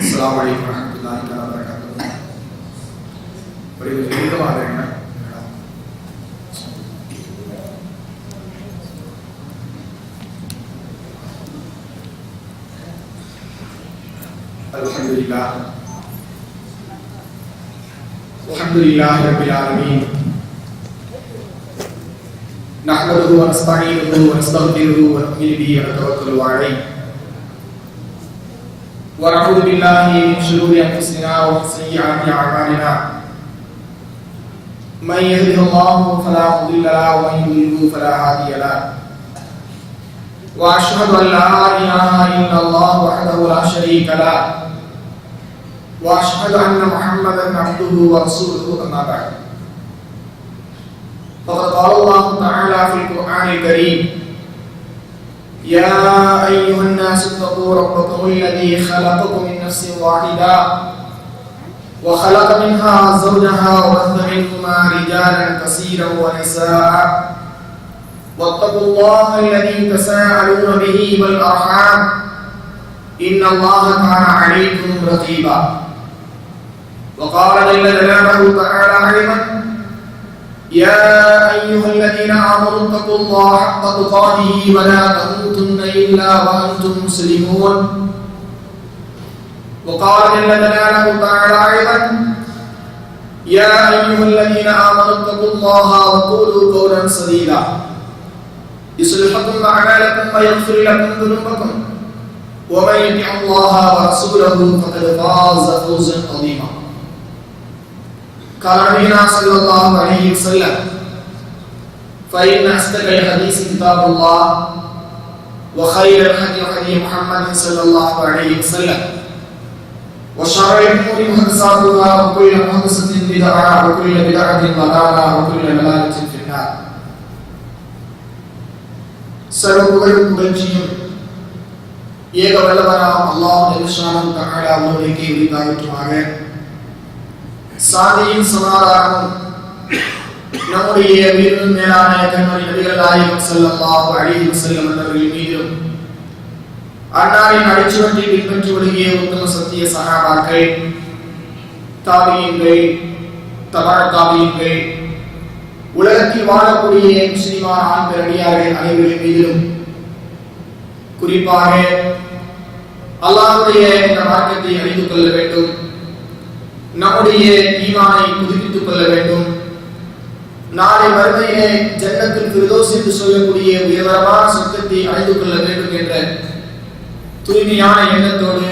अस्सलामु अलैकुम வரஹ்மத்துல்லாஹி வபரகாத்துஹு. அல்ஹம்துலில்லாஹி ரப்பில் ஆலமீன். நஹ்மதுஹு வ நஸ்தஈனுஹு வ நஸ்தக்ஃபிருஹு வ நு'மினு பிஹி வ நதவக்கலு அலைஹி. ونعوذ بالله من شرور انفسنا ومن سيئات اعمالنا من يهده الله فلا مضل له ومن يضلل فلا هادي له واشهد ان لا اله الا الله وحده لا شريك له واشهد ان محمدا عبده ورسوله اما بعد فقد قال الله تعالى في القران الكريم يا أيها الناس اتقوا ربكم الذي خلقكم من نفس واحدة وخلق منها زوجها وبث منهما رجالا كثيرا ونساء واتقوا الله الذي تساءلون به والأرحام إن الله كان عليكم رقيبا وقال جل جلاله تعالى أيضا يا أيها الذين آمنوا اتقوا الله حق تقاته ولا تموتن إلا وأنتم مسلمون وقال جل جلاله تعالى أيضا يا أيها الذين آمنوا اتقوا الله وقولوا قولا سديدا يصلح لكم أعمالكم ويغفر لكم ذنوبكم ومن يطع الله ورسوله فقد فاز فوزا عظيما. قال نبينا صلى الله عليه وسلم فإن أصدق الحديث كتاب الله وخير الهدي هدي محمد صلى الله عليه وسلم وشر الأمور محدثاتها وكل محدثة بدعة وكل بدعة ضلالة وكل ضلالة في النار. சர்வபுகழும் புகழ்ச்சியும் ஏக வல்லவனாம் அல்லாஹ் ஜல்லஷானஹு தஆலா அவர்களுக்கே உரித்தாகட்டுமாக. சாந்தியும் சமாதானமும் நம்முடைய உயிரினும் மேலான கண்மணி நபிகள் நாயகம் ஸல்லல்லாஹு அலைஹி வஸல்லம் அவர்கள் மீதும் அன்னாரின் அடிச்சுவட்டை பின்பற்றி ஒழுகிய உத்தம சத்திய சஹாபாக்கள், தாபியீன்கள், தபஅ தாபியீன்கள், உலகத்தில் வாழக்கூடிய முஸ்லிமான ஆண் பெண்ணியார்கள் அனைவரின் மீதிலும் குறிப்பாக அல்லாஹ்வுடைய இந்த மார்க்கத்தை அறிந்து கொள்ள வேண்டும், நம்முடைய ஈமானை புதுப்பித்துக் கொள்ள வேண்டும், நாளை மறுமையிலே ஜன்னத்துல் ஃபிர்தௌஸ் என்று சொல்லக்கூடிய உயர்தரமான சொர்க்கத்தை அடைந்து கொள்ள வேண்டும் என்ற தூய்மையான எண்ணத்தோடு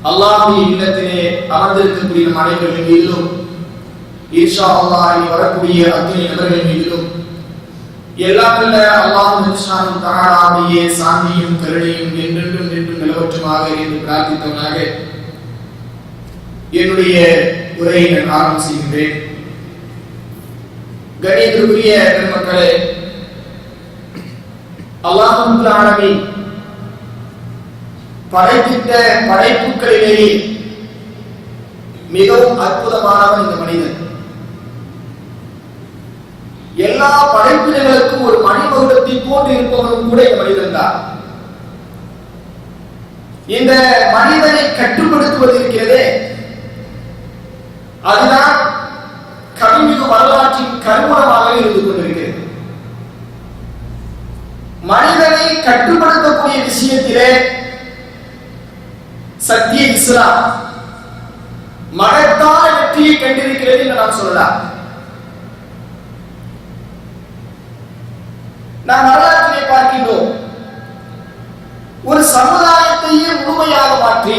அல்லாஹ்வுடைய இல்லத்திலே அமர்ந்திருக்கக்கூடிய நம் அனைவரின் மீதிலும் இன்ஷா அல்லாஹ் வரக்கூடிய அத்தனை நபர்கள் மீதிலும் எல்லாம் வல்ல அல்லாஹ் ஜல்லஷானஹு தஆலாவுடைய சாந்தியும் கருணையும் என்றென்றும் நின்று நிலவற்றுமாக என்று பிரார்த்தித்தவனாக என்னுடைய உரையை நான் ஆரம்பம் செய்கின்றேன். கணியத்திற்குரிய பெருமக்களே, அல்லாஹ் ரப்பல் ஆலமீன் படைத்திட்ட படைப்புகளிலேயே மிகவும் அற்புதமானவன் இந்த மனிதன். எல்லா படைப்பினர்களுக்கும் ஒரு மணிமகுடத்தை போன்று இருப்பவனும் கூட இந்த மனிதன் தான். இந்த மனிதனை கட்டுப்படுத்துவது இருக்கிறதே, அதுதான் கவிமிகு வரலாற்றின் கருவூலமாக இருந்து கொண்டிருக்கிறது. மனிதனை கட்டுப்படுத்தக்கூடிய விஷயத்திலே சத்திய இஸ்லாம் மகத்தான வெற்றியை கண்டிருக்கிறது என்று நாம் சொல்லலாம். நாம் வரலாற்றிலே பார்க்கின்றோம், ஒரு சமுதாயத்தையே முழுமையாக மாற்றி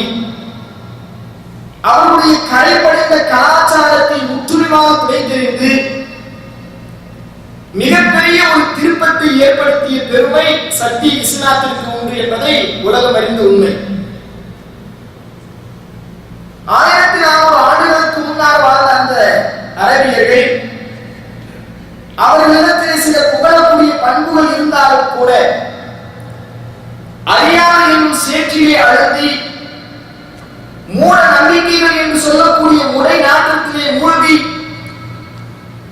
அவருடைய கரைபடைந்த கலாச்சாரத்தை முற்றுமையாக துடைத்தெறிந்து மிகப்பெரிய ஒரு திருப்பத்தை ஏற்படுத்திய பெருமை சத்திய இஸ்லாத்திற்கு உண்டு என்பதை உலகம் அறிந்த உண்மை. 1400 ஆண்டுகளுக்கு முன்னால் வாழ்ந்த அந்த அரபியர்கள் அவர்களிடத்தில் சில புகழக்கூடிய பண்புகள் இருந்தாலும் கூட அறியாமை என்னும் சேற்றிலே அழுத்தி மூட நம்பிக்கைகள் என்று சொல்லக்கூடிய முறை நாட்டத்திலே மூழ்கி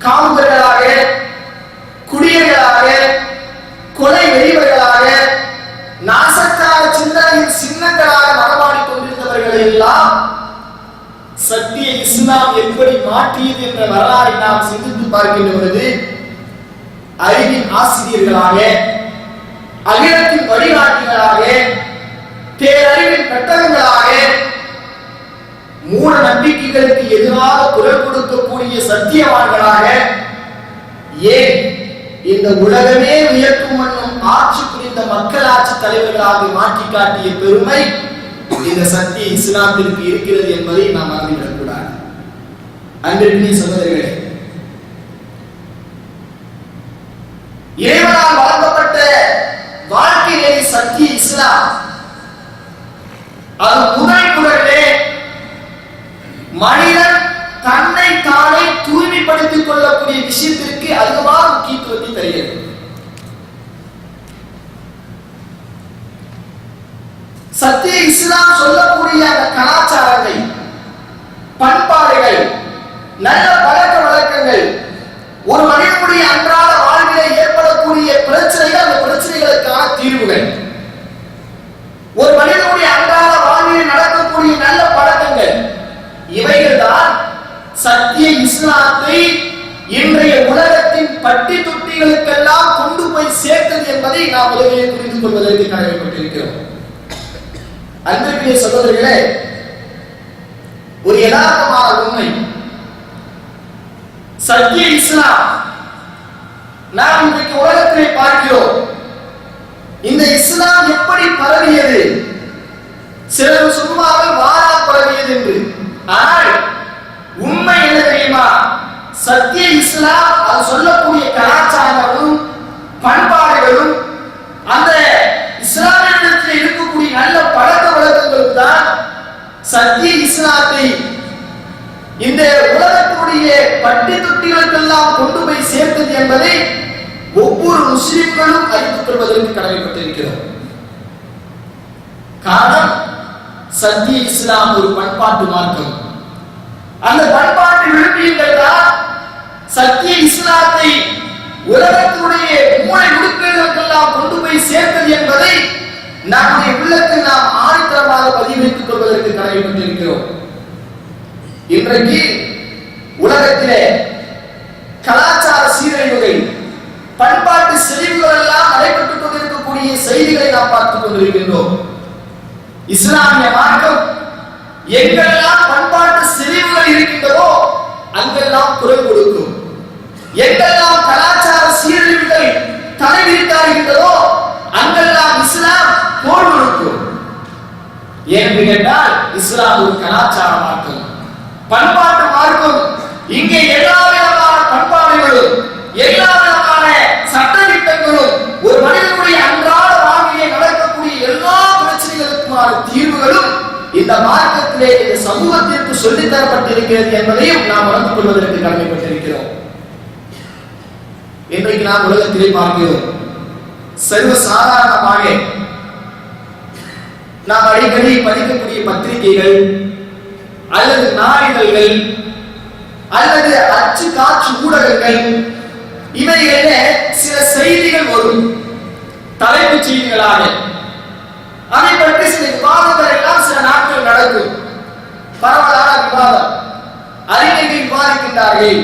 காமுகர்களாக, குடியர்களாக, கொலை வெறிவர்களாக, யுகங்களாக நடமாடிக் கொண்டிருந்தவர்களை எல்லாம் சத்திய இஸ்லாம் எப்படி மாற்றியது என்ற வரலாறை நாம் சிந்தித்து பார்க்கின்ற பொழுது அறிவின் ஆசிரியர்களாக, அகிலத்தின் வழிகாட்டிகளாக, பேரறிவின் கட்டகங்களாக, மூட நம்பிக்கைகளுக்கு எதிராக குரல் கொடுக்கக்கூடிய சத்தியவான்களாக, ஏன் இந்த உலகமே வியக்கும் என்னும் ஆட்சி புரிந்த மக்களாட்சி தலைவர்களாக மாற்றி காட்டிய பெருமை இந்த சத்திய இஸ்லாத்திற்கு இருக்கிறது என்பதை நாம் மறந்துவிடக் கூடாது. அன்பிற்குரிய சகோதரர்களே, இறைவனால் வழங்கப்பட்ட வாழ்க்கை நெறி சத்திய இஸ்லாம் அது முதல் குரலே மனிதன் தன்னை தானே தூய்மைப்படுத்திக் கொள்ளக்கூடிய விஷயத்திற்கு அதிகமாக முக்கியத்துவத்தை தருகிறது. சத்திய இஸ்லாம் சொல்லக்கூடிய அந்த கலாச்சாரங்கள், பண்பாடுகள், நல்ல பழக்க வழக்கங்கள், ஒரு மனிதனுடைய அன்றாட வாழ்விலே ஏற்படக்கூடிய பிரச்சனைகள், அந்த பிரச்சனைகளுக்கான தீர்வுகள், ஒரு மனிதனுடைய அன்றாட வாழ்விலே நடக்கக்கூடிய நல்ல பழக்கங்கள், இவைகள் தான் சத்திய இஸ்லாத்தை இன்றைய உலகத்தின் பட்டி தொட்டிகளுக்கெல்லாம் கொண்டு போய் சேர்த்தது என்பதை நாம் முதலிலே புரிந்து கொள்வதற்கு கடமைப்பட்டிருக்கிறோம். அன்பிற்குரிய சகோதரர்களே, ஒரு யதார்த்தமான உண்மை, சத்திய இஸ்லாம் நாம் இன்றைக்கு உலகத்திலே பார்க்கிறோம். இந்த இஸ்லாம் எப்படி பரவியது? சிலர் சொல்வார்கள் வாரா பரவியது என்று. ஆனால் உண்மை என்ன தெரியுமா? சத்திய இஸ்லாம் அது சொல்லக்கூடிய கலாச்சாரங்களும் பண்பாடுகளும் அந்த இஸ்லாமியத்தில் இருக்கக்கூடிய நல்ல பழக்க வழக்கங்களுக்கு தான் சத்திய இஸ்லாத்தை இந்த உலகத்துடைய பட்டி தொட்டிகளுக்கெல்லாம் கொண்டு போய் சேர்த்தது என்பதை ஒவ்வொரு முஸ்லிம்களும் அறிந்து கொள்வதற்கு கடமைப்பட்டிருக்கிறோம். காரணம், சத்திய இஸ்லாம் ஒரு பண்பாட்டு மார்க்கம். அந்த பண்பாட்டு விழுமியங்கள் தான் சத்திய இஸ்லாத்தை உலகத்துடைய மூளை முடுக்குகளுக்கெல்லாம் கொண்டு போய் சேர்த்தது என்பதை நம்முடைய உள்ளத்தில் நாம் ஆணித்தரமாக பதிவு வைத்துக் கொள்வதற்கு கடமைப்பட்டிருக்கிறோம். இன்றைக்கு உலகத்திலே கலாச்சார சீரழிவுகள், பண்பாட்டு செறிவுகள் எல்லாம் நடைபெற்றுக் கொண்டிருக்கக்கூடிய செய்திகளை நாம் பார்த்துக் கொண்டிருக்கின்றோம். இஸ்லாமிய மார்க்கம் எங்கெல்லாம் பண்பாட்டு செறிவுகள் இருக்கின்றதோ அங்கெல்லாம் குரல் கொடுக்கும். எங்கெல்லாம் கலாச்சார சீரழிவுகள் தலைவிரித்தாகின்றதோ அங்கெல்லாம் இஸ்லாம் போர் கொடுக்கும். ஏன்னு கேட்டால் இஸ்லாம் ஒரு கலாச்சார மார்க்கம், பண்பாட்டு மார்க்கம். இங்கே எல்லா விதமான பண்பாடுகளும், எல்லா விதமான சட்டதிட்டங்களும், ஒரு மனிதனுடைய அன்றாட வாழ்விலே நடக்கக்கூடிய எல்லா பிரச்சனைகளுக்குமான தீர்வுகளும் இந்த மார்க்கத்திலே இந்த சமூகத்திற்கு சொல்லித் தரப்பட்டிருக்கிறது என்பதையும் நாம் உணர்ந்து கொள்வதற்கு கடமைப்பட்டிருக்கிறோம். இன்றைக்கு நாம் உலகத்திலே பார்க்கிறோம், சர்வ சாதாரணமாக நாம் அடிக்கடி படிக்கக்கூடிய பத்திரிகைகள் அல்லது நாளிதழ்கள் அல்லது அச்சு காட்சி ஊடகங்கள், இவைகளிலே சில செய்திகள் வரும் தலைப்புச் செய்திகளாக. அதை பற்றி சில விவாதங்கள் எல்லாம் சில நாட்கள் நடக்கும். பரவலான விவாதம், அறிஞர்கள் விவாதிக்கின்றார்கள்,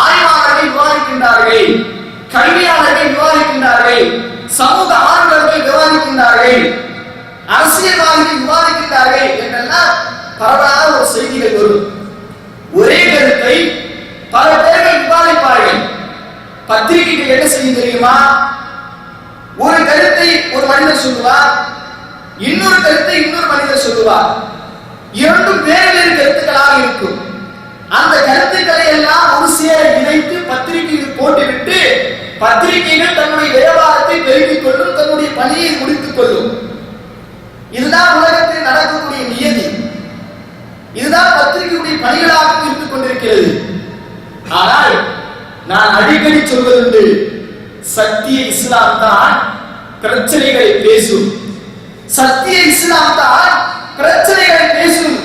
ஆய்வாளர்கள் விவாதிக்கின்றார்கள், கல்வியாளர்கள் விவாதிக்கின்றார்கள், சமூக ஆர்வலர்கள் விவாதிக்கின்றார்கள், அரசியல்வாதிகள் விவாதிக்கின்றார்கள் என்றெல்லாம் பரவலான ஒரு செய்திகள் வரும். ஒரே கருத்தை பல பேர்கள் விவாதிப்பார்கள். பத்திரிகைகள் என்ன செய்யும் தெரியுமா? ஒரு கருத்தை ஒரு மனிதர் சொல்லுவார், இன்னொரு கருத்தை இன்னொரு மனிதர் சொல்லுவார். இரண்டும் வேறு வேறு கருத்துக்களாக இருக்கும். அந்த கருத்துக்களை எல்லாம் ஒரு சேர இணைத்து பத்திரிகையில் போட்டுவிட்டு பத்திரிகைகள் தன்னுடைய வியாபாரத்தை பெருக்கிக் கொள்ளும், தன்னுடைய பணியை முடித்துக் கொள்ளும். இதுதான் உலகத்தில் நடக்கக்கூடிய நியதி. இதுதான் பத்திரிகையுடைய பணிகளாக இருந்து கொண்டிருக்கிறது. ஆனால் நான் அடிக்கடி சொல்வதுண்டு, சத்திய இஸ்லாம் தான் பிரச்சனைகளை பேசும். சத்திய இஸ்லாம் தான் பிரச்சனைகளை பேசும்.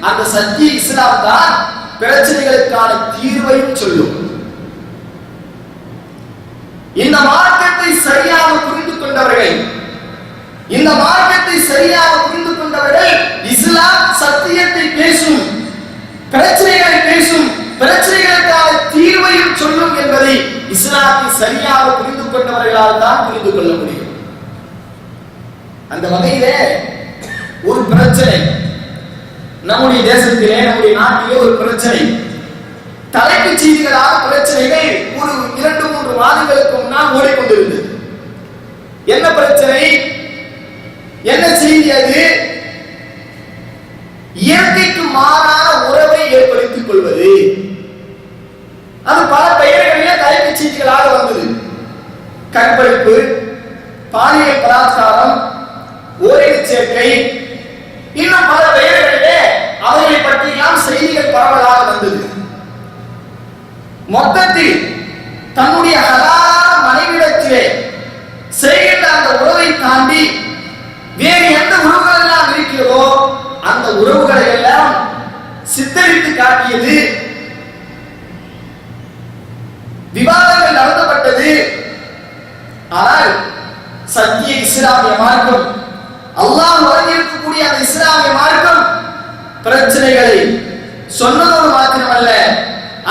அந்த சத்திய இஸ்லாம் தான் பிரச்சனைகளுக்கான தீர்வையும் சொல்லும். இந்த மார்க்கத்தை சரியாக புரிந்து கொண்டவர்கள், இந்த மார்க்கத்தை சரியாக புரிந்து கொண்டவர்கள் இஸ்லாம் சத்தியத்தை பேசும், பிரச்சனைகளை பேசும், பிரச்சனைகளுக்கான தீர்வையும் சொல்லும் என்பதை இஸ்லாத்தை சரியாக புரிந்து கொண்டவர்களால் தான் புரிந்து கொள்ள முடியும். அந்த வகையிலே ஒரு பிரச்சனை நம்முடைய தேசத்திலே, நம்முடைய நாட்டிலே ஒரு பிரச்சனை, தலைப்புச் செய்திகளாக பிரச்சனைகள் ஒரு 2-3 மாதங்களுக்கு முன்னால் ஓடிக்கொண்டிருந்தது. என்ன பிரச்சனை, என்ன செய்தி? அது இயற்கைக்கு மாறான உறவை ஏற்படுத்திக் கொள்வது. அது பல பெயர்களிலே தலைப்புச் செய்திகளாக வந்தது. கற்பழிப்பு, பாலியல் பலாத்காரம், ஓரின சேர்க்கை, இன்னும் பல பெயர்களிலே அவர்களை பற்றியெல்லாம் செய்திகள் பரவலாக வந்தது. மொத்தத்தில் தன்னுடைய ஹலாலான மனைவிடத்திலே செய்கின்ற அந்த உறவை தாண்டி வேறு எந்த உறவுகள் எல்லாம் இருக்கிறதோ அந்த உறவுகளை எல்லாம் சித்தரித்து காட்டியது, விவாதங்கள் நடத்தப்பட்டது. ஆனால் சத்திய இஸ்லாமிய மார்க்கம், அல்லாஹ் வழங்கியிருக்கக்கூடிய அந்த இஸ்லாமிய மார்க்கம் பிரச்சனைகளை சொன்னதோடு மாத்திரமல்ல,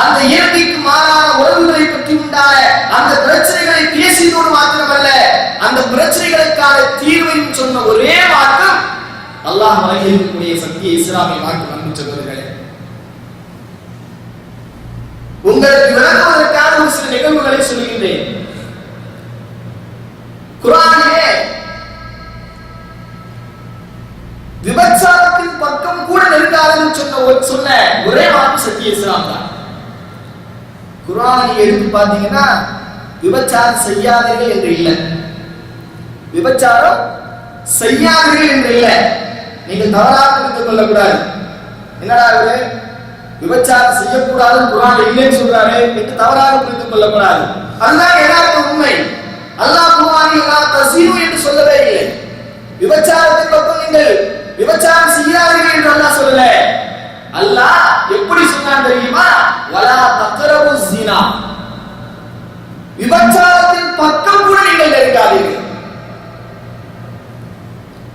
அந்த இயற்கைக்கு மாறான உறவுகளை பற்றி உண்டான அந்த பிரச்சனைகளை பேசியதோடு மாத்திரமல்ல, அந்த பிரச்சனைகளுக்கான தீர்வையும் சொன்ன ஒரே மார்க்கம் அல்லாஹ் வழங்கியிருக்கக்கூடிய சத்திய இஸ்லாமிய மார்க்கம். அன்பு சகோதரர்களே, உங்களுக்கு விளக்குவதற்கான ஒரு சில நிகழ்வுகளை சொல்லுகின்றேன். குர்ஆனிலே விபச்சாரத்தின் பக்கம் கூட நெருங்காதுன்னு சொன்ன ஒரே மார்க்கம் சத்திய இஸ்லாம் தான். குர்ஆனை எடுத்து பார்த்தீங்கன்னா விபச்சாரம் செய்யாதீர்கள் என்று இல்லை, விபச்சாரம் செய்யாதீர்கள் என்று இல்லை. நீங்கள் தவறாக புரிந்து கொள்ளக்கூடாது. என்னடா விபச்சாரம் செய்யக்கூடாது குர்ஆன் இல்லைன்னு சொல்றாரு என்று தவறாக புரிந்து கொள்ளக்கூடாது. அதுதான் யதார்த்த உண்மை. அல்லாஹ் குர்ஆனில் லா தஸீனு என்று சொல்லவே இல்லை. விபச்சாரத்தின் பக்கம் நீங்கள் விபச்சாரம் செய்யாதீர்கள் என்று அல்லாஹ் சொல்லல. அல்லாஹ் எப்படி சொன்னான் தெரியுமா? வலா தக்ரபு ஸினா, விபச்சாரத்தின் பக்கம் கூட நீங்கள் நெருங்காதீர்கள்,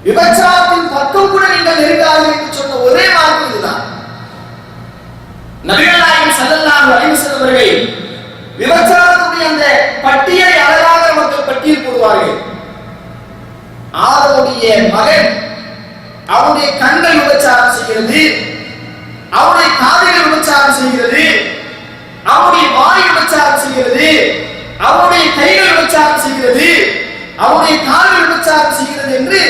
விபச்சாரத்தின் பக்கம் கூட நீங்கள் நெருங்காதீர்கள் என்று சொன்ன ஒரே மார்க்கம் இதுதான். நபிகள் நாயகம் ஸல்லல்லாஹு அலைஹி வஸல்லம் அவர்கள் விபச்சாரத்துடைய அந்த பட்டியலை அழகாக நமக்கு பட்டியல் போடுவார்கள். ஆதமுடைய மகன், அவனுடைய கண்கள் விபச்சாரம் செய்கிறது, அவனுடைய காதுகள் விபச்சாரம் செய்கிறது, அவனுடைய வாய் விபச்சாரம் செய்கிறது, அவனுடைய கைகள் விபச்சாரம் செய்கிறது, அவனுடைய கால்கள் விபச்சாரம் செய்கிறது என்று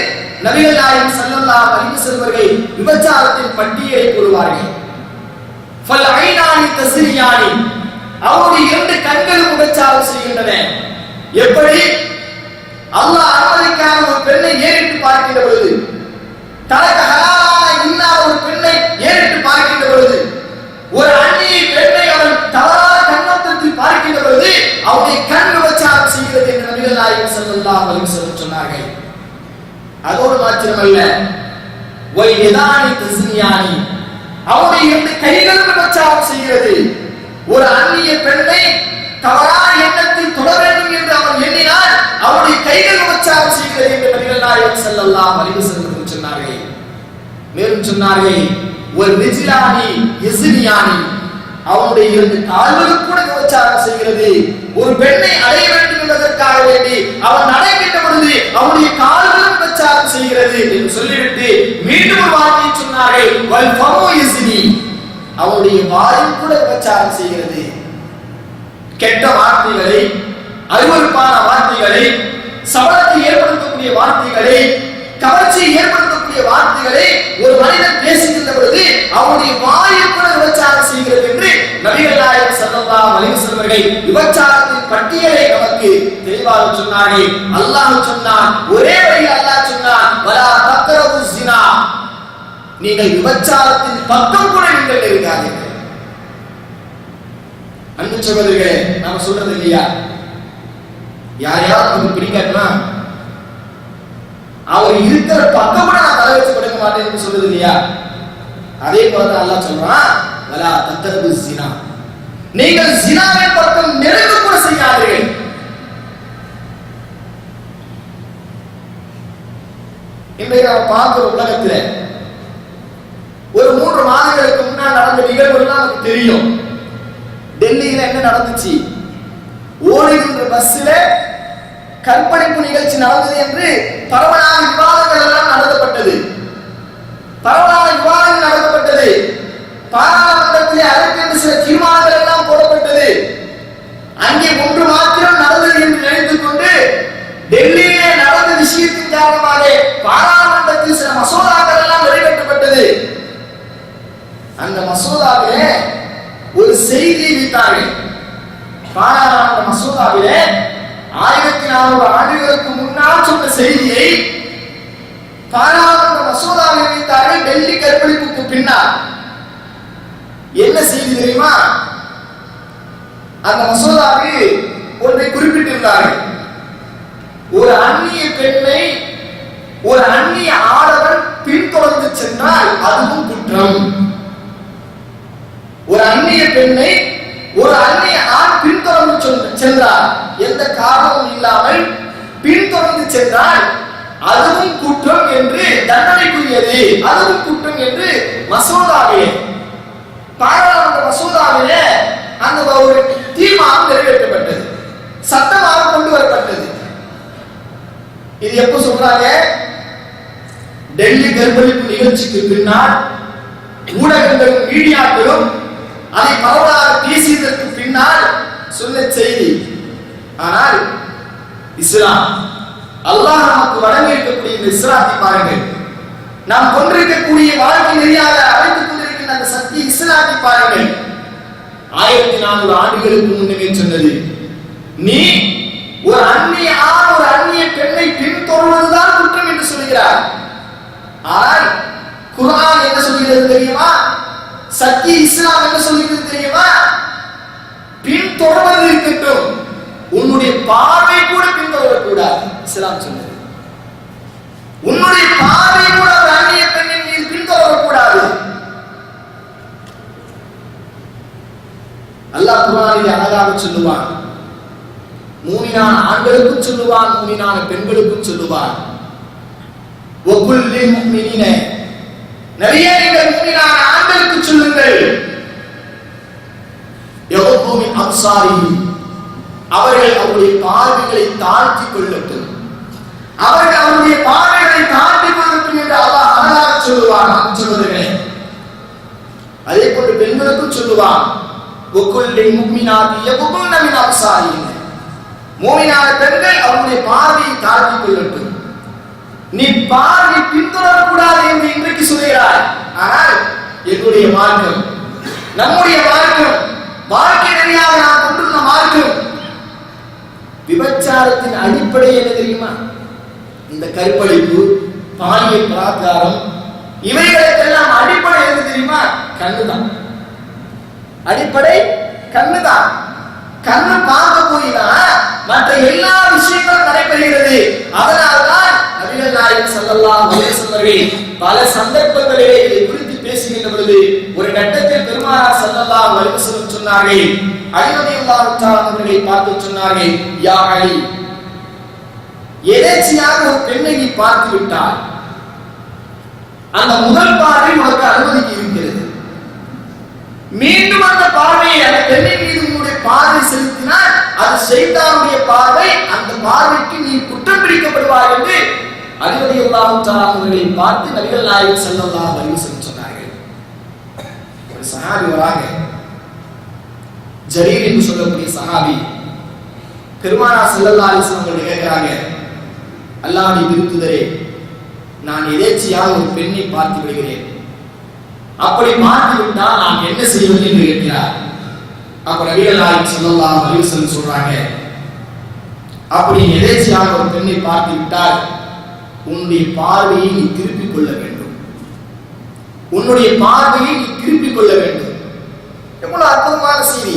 நபிகள் நாயகம் ஸல்லல்லாஹு அலைஹி வஸல்லம் அவர்கள் விபச்சாரத்தின் பட்டியலை போடுவார்கள். ஃபல் ஐனானி தஸ்ரியானி, அவனுடைய 2 கண்களும் விபச்சாரம் செய்கின்றன. எப்படி? அல்லாஹ் அனுமதிக்காத ஒரு பெண்ணை ஏறிட்டு பார்க்கின்ற பொழுது, தனக்கு ஹலாலான இல்லாத ஒரு பெண்ணை ஏறிட்டு பார்க்கின்ற பொழுது, ஒரு அந்நிய பெண்ணை அவன் தவறான கண்ணோட்டத்தில் பார்க்கின்ற பொழுது அவனுடைய கண் விபச்சாரம் செய்கிறது என்று நபிகள் நாயகம் ஸல்லல்லாஹு அலைஹி வஸல்லம் சொன்னார்கள். அதோடு மாத்திரமல்ல, வல் யதானி தஸ்னியானி, அவனுடைய 2 கைகளும் விபச்சாரம் செய்கிறது. ஒரு அந்நிய பெண்ணை தவறான எண்ணத்தில் தொட வேண்டும் என்று அவன் எண்ணினால் அவனுடைய கைகள் விபச்சாரம் செய்கிறது என்று நபிகள் நாயகம் ஸல்லல்லாஹு அலைஹி வஸல்லம் சொன்னார்கள். மேலும் சொன்னார்கள், ஒரு ரிஜ்லானி யஸ்னியானி, அவனுடைய 2 கால்களும் கூட விபச்சாரம் செய்கிறது. ஒரு பெண்ணை அடைய வேண்டும் என்பதற்காக வேண்டி அவன் நடைகின்ற பொழுது அவனுடைய கால்களும் விபச்சாரம் செய்கிறது என்று சொல்லிவிட்டு மீண்டும் ஒரு வார்த்தையை சொன்னார்கள், வல் ஃபமு யஸ்னி, அவனுடைய வாயும் கூட விபச்சாரம் செய்கிறது. கெட்ட வார்த்தைகளை, அருவருப்பான வார்த்தைகளை, சபலத்தை ஏற்படுத்தக்கூடிய வார்த்தைகளை, கவர்ச்சியை ஏற்படுத்தக்கூடிய வார்த்தைகளை ஒரு மனிதன் பேசுகின்ற பொழுது அவனுடைய வாயை கூட விபச்சாரம் செய்கிறது என்று நபிகள் நாயகம் ஸல்லல்லாஹு அலைஹி வஸல்லம் அவர்கள் விபச்சாரத்தின் பட்டியலை நமக்கு தெளிவாக சொன்னார்கள். அல்லாஹ் சொன்னான், ஒரே வழியில் அல்லாஹ் சொன்னான், வலா தக்ரபு ஸினா, நீங்கள் விபச்சாரத்தின் பக்கம் கூட நீங்கள் நெருங்காதீர்கள். அன்பு சகோதரர்களே, நாம சொல்றது இல்லையா, யாரையாவது நமக்கு பிடிக்காதுன்னா அவர் இருக்கிற பக்கம் கூட நான் தலை வச்சு படுக்க மாட்டேன்னு சொல்றது இல்லையா? அதே போல அல்லாஹ் சொல்றான், வலா தக்ரபு ஸினா, நீங்கள் ஸினாவின் பக்கம் நெருங்க கூட செய்யாதீர்கள். இன்றைக்கு நாம் பார்க்கிற உலகத்துல ஒரு 3 மாதங்களுக்கு முன்னால் நடந்த நிகழ்வுகள் நமக்கு தெரியும். டெல்லியில என்ன நடந்துச்சு? ஓடுகின்ற பஸ்ல கற்பழிப்பு நிகழ்ச்சி நடந்தது என்று பரவலான விவாதங்கள் எல்லாம் நடத்தப்பட்டது. பாராளுமன்றத்திலே அதற்கென்று சில தீர்மானங்கள் எல்லாம் போடப்பட்டது. அங்கே ஒன்று மாத்திரம் நடந்தது என்று நினைத்துக் கொண்டு டெல்லியிலே நடந்த விஷயத்தின் காரணமாக பாராளுமன்றத்தில் சில மசோதாக்கள் எல்லாம் நிறைவேற்றப்பட்டது. அந்த மசோதாவிலே ஒரு செய்தியை வைத்தார்கள். பாராளுமன்ற மசோதாவிலே 1400 ஆண்டுகளுக்கு முன்னால் சொன்ன செய்தியை பாராளுமன்ற மசோதாவில் வைத்தார்கள். டெல்லி கற்பழிப்புக்கு பின்னால் என்ன செய்தி தெரியுமா? அந்த மசோதாவில் ஒன்றை குறிப்பிட்டிருந்தார்கள். ஒரு அந்நிய பெண்ணை ஒரு அந்நிய ஆடவன் பின்தொடர்ந்து சென்றால் அதுவும் குற்றம். ஒரு அந்நிய பெண்ணை ஒரு அந்நிய ஆண் பின்தொடர்ந்து சென்றார், எந்த காரணமும் இல்லாமல் பின்தொடர்ந்து சென்றால் அதுவும் குற்றம் என்று தண்டனைக்குரியது, அதுவும் குற்றம் என்று மசோதாவிலே பாராளுமன்ற மசோதாவிலே அந்த ஒரு தீர்மானம் நிறைவேற்றப்பட்டது, சட்டமாக கொண்டு வரப்பட்டது. இது எப்ப சொல்றாங்க? டெல்லி கற்பழிப்பு நிகழ்ச்சிக்கு பின்னால் ஊடகங்களும் மீடியாக்களும் அதை பரவலாக பேசியதற்கு பின்னால் சொன்ன செய்தி. ஆனால் இஸ்லாம், அல்லாஹ் நமக்கு வழங்கி இருக்கக்கூடிய இந்த இஸ்லாத்தை பாருங்கள். நாம் கொண்டிருக்கக்கூடிய வாழ்க்கை நெறியாக அமைத்துக் கொண்டிருக்கின்ற அந்த சக்தி இஸ்லாத்தை பாருங்கள். 1400 ஆண்டுகளுக்கு முன்னே சொன்னது, நீ ஒரு அந்நிய ஆண் ஒரு அந்நிய பெண்ணை பின்தொடர்வதுதான் குற்றம் என்று சொல்கிறார். ஆனால் குர்ஆன் என்ன சொல்கிறது தெரியுமா? சத்திய இஸ்லாம் என்ன சொல்கிறது தெரியுமா? பின்தொடர்வது இருக்கட்டும், உன்னுடைய பார்வை கூட பின்தொடரக்கூடாது. இஸ்லாம் சொன்னது, உன்னுடைய பார்வை கூட ஒரு அந்நிய பெண்ணின் மீது பின்தொடரக்கூடாது. அல்லாஹ் குர்ஆனில் அழகாக சொல்லுவான். மூமினான ஆண்களுக்கும் சொல்லுவான், மூமினான பெண்களுக்கும் சொல்லுவான். வகுல்லில் முஃமினீன, நபியே நீங்கள் மூமினான ஆண்களுக்கு சொல்லுங்கள், யகுது மின் அப்சாரிஹிம், அவர்கள் அவருடைய பார்வைகளை தாழ்த்திக் கொள்ளட்டும், அவர்கள் அவருடைய பார்வைகளை தாழ்த்திக் கொள்ளட்டும் என்று அல்லாஹ் அழகாக சொல்லுவான். சொல்வதே அதே போன்று பெண்களுக்கும் சொல்லுவான், வகுல்லில் முஃமினாத்தி யகுதுன மின் அப்சாரிஹிம், மூமினான பெண்கள் அவருடைய பார்வையை தாழ்த்திக் கொள்ளட்டும். நீ பார்வை பின்தொடரக்கூடாது என்று இன்றைக்கு சொல்கிறாய். ஆனால் என்னுடைய மார்க்கம், நம்முடைய மார்க்கம், வாழ்க்கை நெறியாக நாம் கொண்டுள்ள மார்க்கம், விபச்சாரத்தின் அடிப்படை என்ன தெரியுமா? இந்த கற்பழிப்பு, பாலியல் பலாத்காரம், இவைகளுக்கெல்லாம் அடிப்படை என்ன தெரியுமா? கண்ணுதான். அடிப்படை கண்ணுதான். கண்ணு பார்க்க போய்தான் மற்ற எல்லா விஷயங்களும் நடைபெறுகிறது. அதனால்தான் நபிகள் நாயகம் ஸல்லல்லாஹு அலைஹி வஸல்லம் பல சந்தர்ப்பங்களிலே இதை குறித்து பேசுகின்ற பொழுது ஒரு கட்டத்தில் பெருமானார் ஸல்லல்லாஹு அலைஹி வஸல்லம் சொன்னார்கள், அலி ரலியல்லாஹு தஆலா அவர்களை பார்த்து சொன்னார்கள், யா அலி, எதேச்சியாக ஒரு பெண்ணை நீ பார்த்து விட்டால் அந்த முதல் பார்வை உனக்கு அனுமதிக்கு இருக்கிறது. மீண்டும் அந்த பார்வையை அந்த பெண்ணின் மீது உன்னுடைய பார்வை செலுத்தினால் அது ஷைத்தானுடைய பார்வை, அந்த பார்வைக்கு நீ குற்றம் பிடிக்கப்படுவாய் என்று அலி ரலியல்லாஹு தஆலா அவர்களை பார்த்து நபிகள் நாயகம் ஸல்லல்லாஹு அலைஹி வஸல்லம் சொன்னார்கள். ஒரு சஹாபி வராங்க, ஜரீர் என்று சொல்லக்கூடிய சஹாபி, பெருமானார் ஸல்லல்லாஹு அலைஹி வஸல்லம் அவர்கள் கேட்கிறாங்க, அல்லாஹ்வின் விருத்துதரே, நான் எதேச்சியாக ஒரு பெண்ணை பார்த்து விடுகிறேன், அப்படி பார்த்து விட்டால் நான் என்ன செய்வது என்று கேட்கிறார். அப்ப நபிகள் நாயகம் ஸல்லல்லாஹு அலைஹி வஸல்லம் சொல்றாங்க, அப்படி எதேச்சியாக ஒரு பெண்ணை பார்த்து விட்டால் உன்னுடைய பார்வையை நீ திருப்பிக் கொள்ள வேண்டும், உன்னுடைய பார்வையை நீ திருப்பிக் கொள்ள வேண்டும். எவ்வளவு அற்புதமான செய்தி!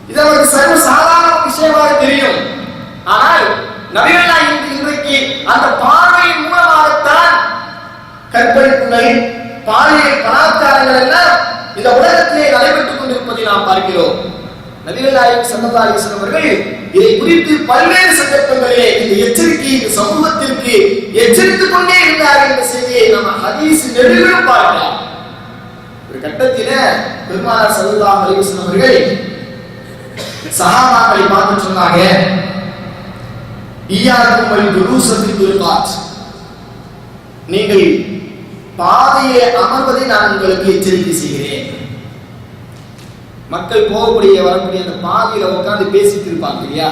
இது நமக்கு சர்வ சாதாரண விஷயமாக தெரியும். ஆனால் நபிகள் நாயகம் இன்றைக்கு அந்த பார்வையின் மூலமாகத்தான் கற்பழிப்புகள், பாலியல் பலாத்காரங்கள் எல்லாம் இந்த உலகத்திலே நடைபெற்றுக் கொண்டிருப்பதை நாம் பார்க்கிறோம். நபிகள் நாயகம் ஸல்லல்லாஹு அலைஹி வஸல்லம் அவர்கள் இதை குறித்து பல்வேறு சந்தர்ப்பங்களிலே இந்த எச்சரிக்கை இந்த சமூகத்திற்கு எச்சரித்துக் கொண்டே இருந்தார்கள் என்ற செய்தியை நம்ம ஹதீஸ் நெடுகிலும் பார்க்கலாம். ஒரு கட்டத்தில பெருமானார் ஸல்லல்லாஹு அலைஹி வஸல்லம் அவர்கள் சஹாபாக்களை பார்த்து சொன்னாங்க, ஈயாக்கும் வல் ஜுலூஸி துர்காத், நீங்கள் பாதையை அமர்வதை நான் உங்களுக்கு எச்சரிக்கை செய்கிறேன். மக்கள் போகக்கூடிய வரக்கூடிய அந்த பாதையில உட்கார்ந்து பேசிட்டு இருப்பாங்க இல்லையா,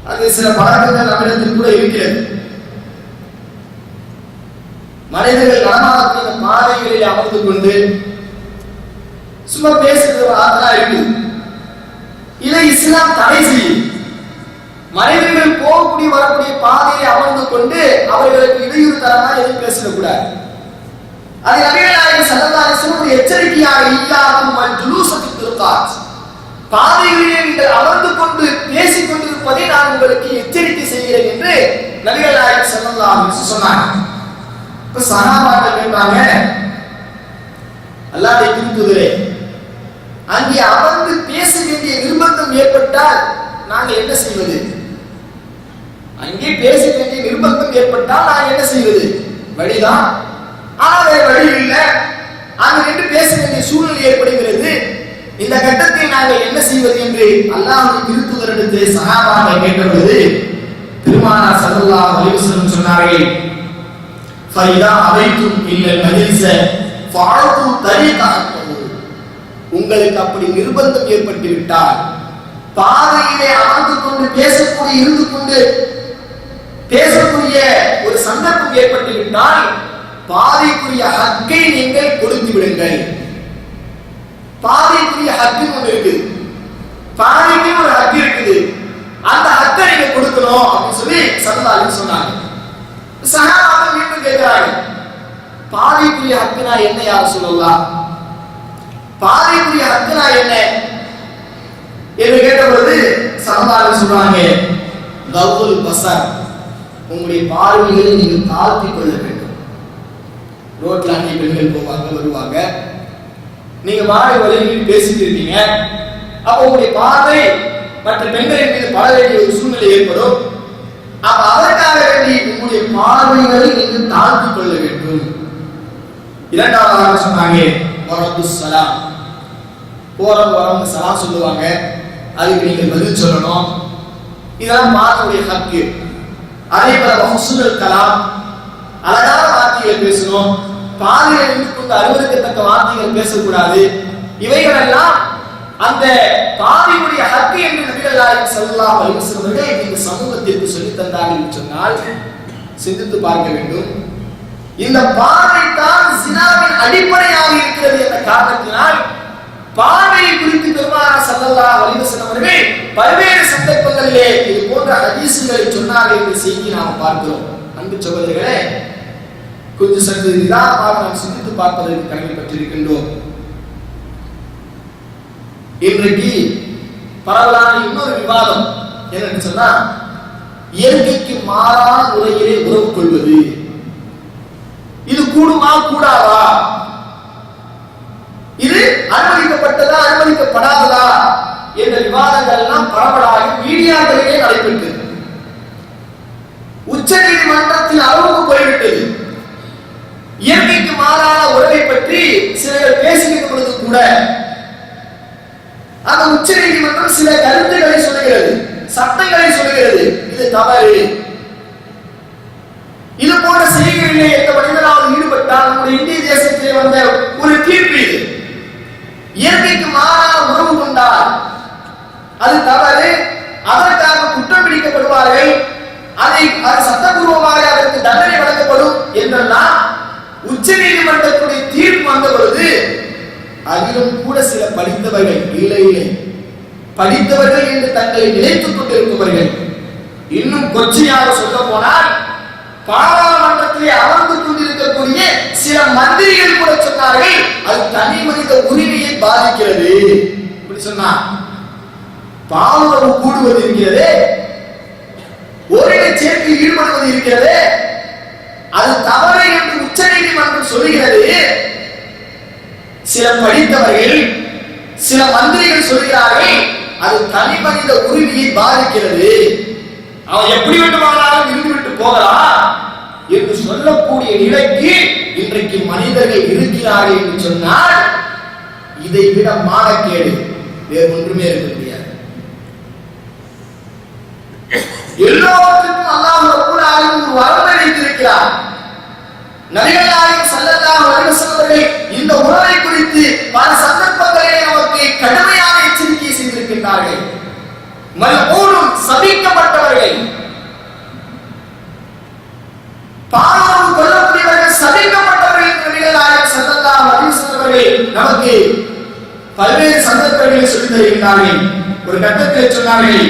அது சில பழக்கங்கள் நம்மிடத்தில் கூட இருக்கிறது. மனிதர்கள் நடமாடக்கூடிய அந்த பாதைகளில் அமர்ந்து கொண்டு சும்மா பேசுறது அதெல்லாம் இருக்கு. இதை இஸ்லாம் தடை செய்யும். மனிதர்கள் போகக்கூடிய வரக்கூடிய பாதையை அமர்ந்து கொண்டு அவர்களுக்கு இடையூறு தரமா எதுவும் பேசக்கூடாது. அது நபிகள் நாயகம் ஸல்லல்லாஹு அலைஹி வஸல்லம் ஒரு எச்சரிக்கையாக, ஈயாக்கும் வல் ஜுலூஸி துர்காத், பாதைகளிலே நீங்கள் அமர்ந்து கொண்டு பேசிக் கொண்டிருப்பதை நான் உங்களுக்கு எச்சரிக்கை செய்கிறேன் என்று நபிகள் நாயகம் ஸல்லல்லாஹு அலைஹி வஸல்லம் சொன்னாங்க. இப்ப சஹாபாக்கள் கேட்டாங்க, அல்லாஹ்வுடைய தூதரே, அங்கே அமர்ந்து பேச வேண்டிய நிர்பந்தம் ஏற்பட்டால் நாங்கள் என்ன செய்வது? அங்கே பேச வேண்டிய நிர்பந்தம் ஏற்பட்டால் நான் என்ன செய்வது? வழிதான், ஆனால் வழி இல்லை, அங்கு நின்று பேச வேண்டிய சூழ்நிலை ஏற்படுகிறது. இந்த கட்டத்தில் நாங்கள் என்ன செய்வது என்று அல்லாஹ்வுடைய தூதரிடத்தில் சஹாபாக்கள் கேட்டபொழுது பெருமானார் ஸல்லல்லாஹு அலைஹி வஸல்லம் சொன்னார்கள், ஃபைதா அவைத்தும் இல்லல் மஜ்லிஸ ஃபஅது தரீகஹு, உங்களுக்கு அப்படி நிர்பந்தம் ஏற்பட்டு விட்டால், பாதையிலே அமர்ந்து கொண்டு பேசக்கூடிய இருந்து கொண்டு பேசக்கூடிய ஒரு சந்தர்ப்பம் ஏற்பட்டு விட்டால் பாதைக்குரிய ஹக்கை நீங்கள் கொடுத்து விடுங்கள். பாதைக்குரிய ஹக்கு ஒன்று இருக்குது, பாதைக்கு ஒரு ஹக்கு இருக்குது, அந்த ஹக்கை நீங்க கொடுக்கணும் அப்படின்னு சொல்லி ஸல்லல்லாஹு அலைஹி சொன்னாங்க. சஹாபாக்கள் மீண்டும் கேட்கிறாங்க, பாதைக்குரிய ஹக்குனா என்ன யா ரசூலல்லாஹ்? பாதைக்குரிய ஹக்குனா என்ன என்று கேட்டபொழுது ஸல்லல்லாஹு அலைஹி சொல்றாங்க, கவ்வுல் பஸர், உங்களுடைய பார்வைகளை நீங்கள் தாழ்த்திக் கொள்ள வேண்டும். ரோட்ல அங்கே பெண்கள் போவாங்க வருவாங்க, நீங்க வாழை வழியில் பேசிட்டு இருக்கீங்க, அப்ப உங்களுடைய பார்வை மற்ற பெண்களின் மீது பட வேண்டிய ஒரு சூழ்நிலை ஏற்படும். அப்ப அதற்காக வேண்டி உங்களுடைய பார்வைகளை நீங்கள் தாழ்த்திக் கொள்ள வேண்டும். இரண்டாவதாக சொன்னாங்க வரதுஸ் ஸலாம், போறவங்க வரவங்க சலாம் சொல்லுவாங்க, அதுக்கு நீங்கள் பதில் சொல்லணும். இதெல்லாம் பார்வையுடைய ஹக்கு. அதே போல ஹுஸ்னுல் கலாம், அழகான வார்த்தைகள் பேசணும், பாதையில் நின்று கொண்டு அருவருக்கத்தக்க வார்த்தைகள் பேசக்கூடாது. இவைகள் எல்லாம் அந்த பாதையுடைய ஹக்கு என்று நபிகள் நாயகம் ஸல்லல்லாஹு அலைஹி வஸல்லம் இந்த சமூகத்திற்கு சொல்லித் தந்தார்கள் என்று சொன்னால் சிந்தித்து பார்க்க வேண்டும். இந்த பாதை தான் ஸினாவின் அடிப்படையாக இருக்கிறது என்ற காரணத்தினால் பாதையை குறித்து பெருமானார் ஸல்லல்லாஹு அலைஹி வஸல்லம் அவர்கள் பல்வேறு சந்தர்ப்பங்களிலே இது போன்ற ஹதீஸ்களை சொன்னார்கள் என்ற செய்தியை நாம் பார்க்கிறோம். அன்பு சகோதரர்களே, கொஞ்சம் சற்று நிதானமாக நாம் சிந்தித்து பார்ப்பதற்கு கடமைப்பட்டிருக்கின்றோம். இன்றைக்கு பரவலான இன்னொரு விவாதம் என்னன்னு சொன்னா, இயற்கைக்கு மாறான முறையிலே உறவு கொள்வது இது கூடுமா கூடாதா, இது அனுமதிக்கப்பட்டதா அனுமதிக்கப்படாததா என்ற விவாதங்கள் எல்லாம் பரவலாக மீடியாக்களிலே நடைபெற்றது. உச்ச நீதிமன்றத்தில் அளவுக்கு போய்விட்டது. இயற்கைக்கு மாறான உறவை பற்றி சிலர் பேசுகின்ற பொழுது கூட அந்த உச்ச நீதிமன்றம் சில கருத்துக்களை சொல்லுகிறது, சட்டங்களை சொல்லுகிறது, இது தவறு. இது போன்ற செய்திகளிலே எந்த மனிதனாவது ஈடுபட்டால் நம்முடைய இந்திய தேசத்திலே வந்த ஒரு தீர்ப்பு இது. இயற்கைக்கு மாறான உறவு கொண்டால் அது தவறு, அதற்காக குற்றம் பிடிக்கப்படுவார்கள், அது சட்டபூர்வமாக அதற்கு தண்டனை வழங்கப்படும் என்றெல்லாம் உச்ச நீதிமன்றத்துடைய தீர்ப்பு வந்த பொழுது அதிலும் கூட சில படித்தவர்கள், இல்லை இல்லை படித்தவர்கள் என்று தங்களை நினைத்துக் கொண்டிருப்பவர்கள், இன்னும் கொச்சையாக சொல்ல போனால் பாராளுமன்றத்திலே அமர்ந்து கொண்டிருக்கக்கூடிய சில மந்திரிகள் கூட சொன்னார்கள் அது தனி மனித உரிமையை பாதிக்கிறது. இப்படி சொன்னா பாலுறவு கூடுவது இருக்கிறது, ஓரின சேர்க்கையில் ஈடுபடுவது இருக்கிறது, அது தவறு என்று உச்ச நீதிமன்றம் சொல்லுகிறது. சில படித்தவர்கள் சில மந்திரிகள் சொல்கிறார்கள் அது தனி மனித உரிமையை பாதிக்கிறது, அவன் எப்படி வேண்டுமானாலும் இருந்துவிட்டு போகலாம் என்று சொல்லக்கூடிய நிலைக்கு இன்றைக்கு மனிதர்கள் இருக்கிறார்கள் என்று சொன்னால் இதை விட மானக்கேடு வேறு ஒன்றுமே இருக்க முடியாது. எல்லோருக்கும் அல்லாஹ் ரப்பல் ஆலமீன் ஒரு வரம்பை வைத்திருக்கிறார். நபிகள் நாயகம் ஸல்லல்லாஹு அலைஹி வஸல்லம் இந்த உறவை குறித்து பல சந்தர்ப்பங்களிலே நமக்கு கடுமையான எச்சரிக்கை செய்திருக்கிறார்கள். மல்ஊனும் சபிக்கப்பட்டவர்கள், பாவம் கொல்லக்கூடியவர்கள், சபிக்கப்பட்டவர்கள் என்று நபிகள் நாயகம் ஸல்லல்லாஹு அலைஹி வஸல்லம் நமக்கு பல்வேறு சந்தர்ப்பங்களில் சொல்லித் தருகிறார்கள். ஒரு கட்டத்தில் சொன்னார்கள்,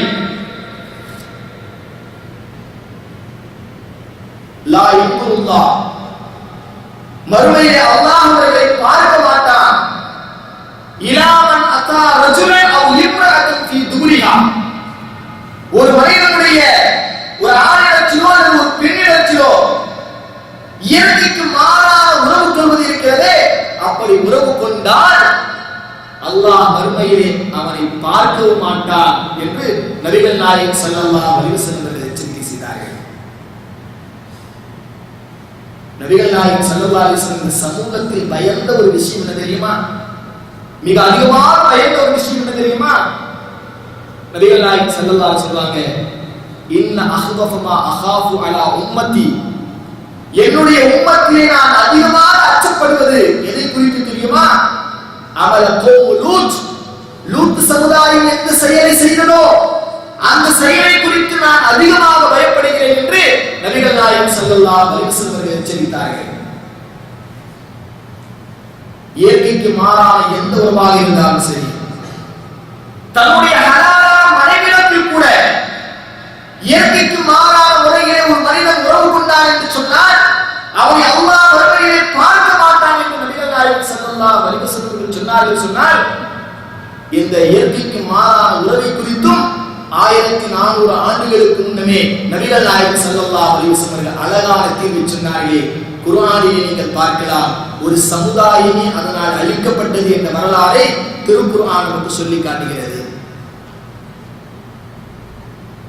லா யன்துருல்லாஹ், மறுமையிலே அல்லாஹ் அவர்களை பார்க்க மாட்டான். இலாமன் அத்தா ரஜுலன் அவ் இம்ரஅத்தன் ஃபீ துபுரிஹா, ஒரு மனிதனுடைய ஒரு ஆணிடத்திலோ அல்லது ஒரு பெண்ணிடத்திலோ இயற்கைக்கு மாறான உறவு கொள்வது இருக்கிறதே, அப்படி உறவு கொண்டால் அல்லாஹ் மறுமையிலே அவனை பார்க்கவும் மாட்டான் என்று நபிகள் நாயகம் ஸல்லல்லாஹு அலைஹி வஸல்லம் எச்சரிக்கை செய்தார்கள். நபிகள் நாயகம் ஸல்லல்லாஹு அலைஹி வஸல்லம் சமூகத்தில் பயந்த ஒரு விஷயம் என்ன தெரியுமா? மிக அதிகமாக பயந்த ஒரு விஷயம் என்ன தெரியுமா? நபிகள் நாயகம் ஸல்லல்லாஹு அலைஹி வஸல்லம் சொல்வாங்க, இன்ன அஹ்வஃப மா அகாஃபு அலா உம்மத்தி, என்னுடைய உம்மத்திலே நான் அதிகமாக அச்சப்படுவது எதை குறித்து தெரியுமா? அமல கௌமு லூத், லூத் சமுதாயம் எந்த செயலை செய்ததோ அந்த செயலை குறித்து நான் அதிகமாக பயப்படுகிறேன் என்று நபிகள் நாயகம் ஸல்லல்லாஹு அலைஹி வஸல்லம் எச்சரித்தார்கள். இயற்கைக்கு மாறான எந்த உறவாக இருந்தாலும் சரி, தன்னுடைய ஹலாலான மனைவிடத்தில் கூட இயற்கைக்கு மாறான முறையிலே ஒரு மனிதன் உறவு கொண்டார் என்று சொன்னால் அவனை அல்லாஹ் மறுமையிலே பார்க்க மாட்டான் என்று நபிகள் நாயகம் ஸல்லல்லாஹு அலைஹி வஸல்லம் சொன்னார்கள். இந்த இயற்கைக்கு மாறான உறவை குறித்தும் 1400 ஆண்டுகளுக்கு முன்னமே நபிகள் நாயகம் ஸல்லல்லாஹு அலைஹி வஸல்லம் அழகான தீர்வை சொன்னார்களே. குர்ஆனிலே நீங்கள் பார்க்கலாம், ஒரு சமுதாயமே அதனால் அழிக்கப்பட்டது என்ற வரலாறை திருக்குர்ஆன் நமக்கு சொல்லி காட்டுகிறது.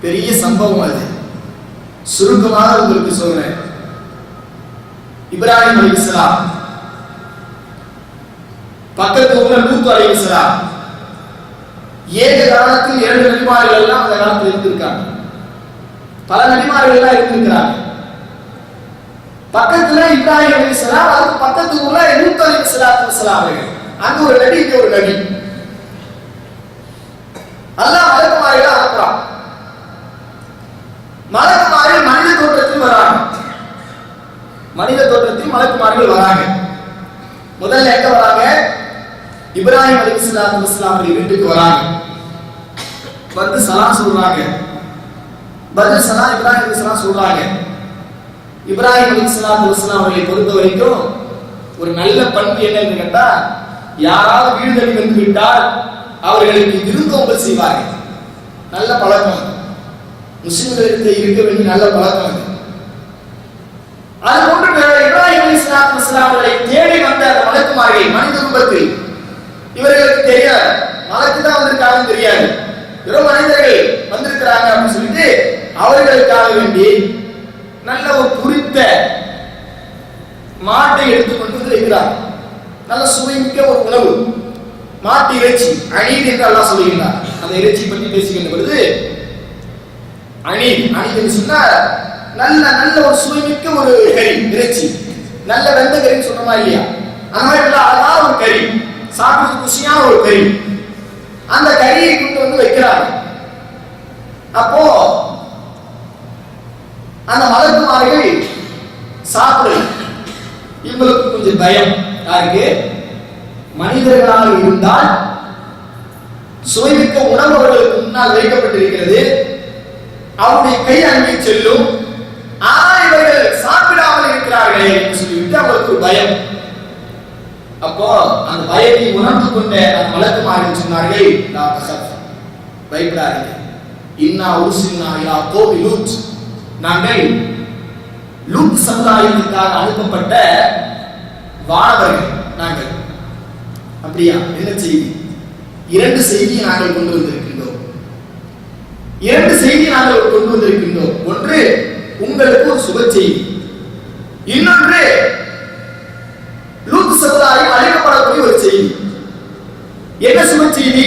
பெரிய சம்பவம் அது. சுருக்கமாக உங்களுக்கு சொல்றேன். இப்ராஹிம் அலைஹிஸ்ஸலாம், பக்கத்து ஊர்ல லூத் அலைஹிஸ்ஸலாம், ஏக காலத்தில் 2 நபிமார்கள் எல்லாம் அந்த காலத்தில் இருந்திருக்காங்க. பல நபிமார்கள் எல்லாம் இருந்திருக்கிறாங்க. பக்கத்துல இப்ராஹிம் அலைஹிஸ்ஸலாம், அதுக்கு பக்கத்து ஊர்ல லூத் அலைஹிஸ்ஸலாம் அவர்கள். அங்க ஒரு நபி, இங்க ஒரு நபி. அல்லாஹ் மலக்குமாரிகளை அனுப்புறான். மலக்குமாரிகள் மனித தோற்றத்தில் வராங்க. மனித தோற்றத்தில் மலக்குமாரிகள் வராங்க. முதல்ல எங்க வராங்க? இப்ராஹிம் அலைஹிஸ்ஸலாம் வீட்டுக்கு வராங்க. வந்து சலாம் சொல்றாங்க. பதில் சலாம் இப்ராஹிம் அலைஹிஸ்ஸலாம் சொல்றாங்க. இப்ராஹிம் அலைஹிஸ்ஸலாம் அவர்களை பொறுத்த வரைக்கும் ஒரு நல்ல பண்பு என்னன்னு கேட்டா, யாராவது வீடு தள்ளி வந்து விட்டால் அவர்களுக்கு விருந்தோம்பல் செய்வார்கள். நல்ல பழக்கம், முஸ்லிம்களுக்கு இருக்க வேண்டிய நல்ல பழக்கம். அது போன்று இப்ராஹிம் அலைஹிஸ்ஸலாம் அவர்களை தேடி வந்த அந்த மலக்குமார்கள் மனித ரூபத்தில், இவர்களுக்கு தெரியாது, மலக்கு தான் வந்திருக்காங்கன்னு தெரியாது, வெறும் மனிதர்கள் வந்திருக்கிறாங்க அப்படின்னு சொல்லிட்டு அவர்களுக்காக வேண்டி நல்ல ஒரு குறித்த மாட்டை எடுத்துக்கொண்டு வந்து வைக்கிறார். நல்ல சுவைமிக்க ஒரு உணவு, மாட்டு இறைச்சி, அணீத் என்று அல்லாஹ் சொல்லுகிறார். அந்த இறைச்சி பற்றி பேசுகின்ற பொழுது அணீத் என்று சொன்னா நல்ல நல்ல ஒரு சுவைமிக்க ஒரு கறி, இறைச்சி, நல்ல வெந்த கறின்னு சொன்னோமா இல்லையா, அந்த மாதிரி அழகான ஒரு கறி, சாப்பிட்டு குஷியான ஒரு கறி, அந்த கறியை கொண்டு வந்து வைக்கிறாங்க. அப்போ அந்த மலக்குமார்கள் சாப்பிடு, இவங்களுக்கு கொஞ்சம் பயம். யாருக்கு? மனிதர்களாக இருந்தால் சுவைமிக்க உணவு அவர்களுக்கு முன்னால் வைக்கப்பட்டிருக்கிறது, அவருடைய கை அங்கே செல்லும், ஆனால் இவர்கள் சாப்பிடாமல் இருக்கிறார்களே என்று சொல்லிவிட்டு அவருக்கு ஒரு பயம். அப்போ அந்த பயத்தை உணர்ந்து கொண்ட அந்த மலக்குமார்கள் சொன்னார்கள், பயப்படாதீர்கள், இன்னா உர்சில்னா இலா கௌமி லூத், நாங்கள் லூத் சமுதாயத்திற்காக அனுப்பப்பட்ட வானவர்கள் நாங்கள். அப்படியா? என்ன செய்தி? இரண்டு செய்தியை நாங்கள் கொண்டு வந்திருக்கின்றோம். ஒன்று உங்களுக்கு ஒரு சுப செய்தி, இன்னொன்று லூத் சமுதாயம் அழைக்கப்படக்கூடிய ஒரு செய்தி. என்ன சுப செய்தி?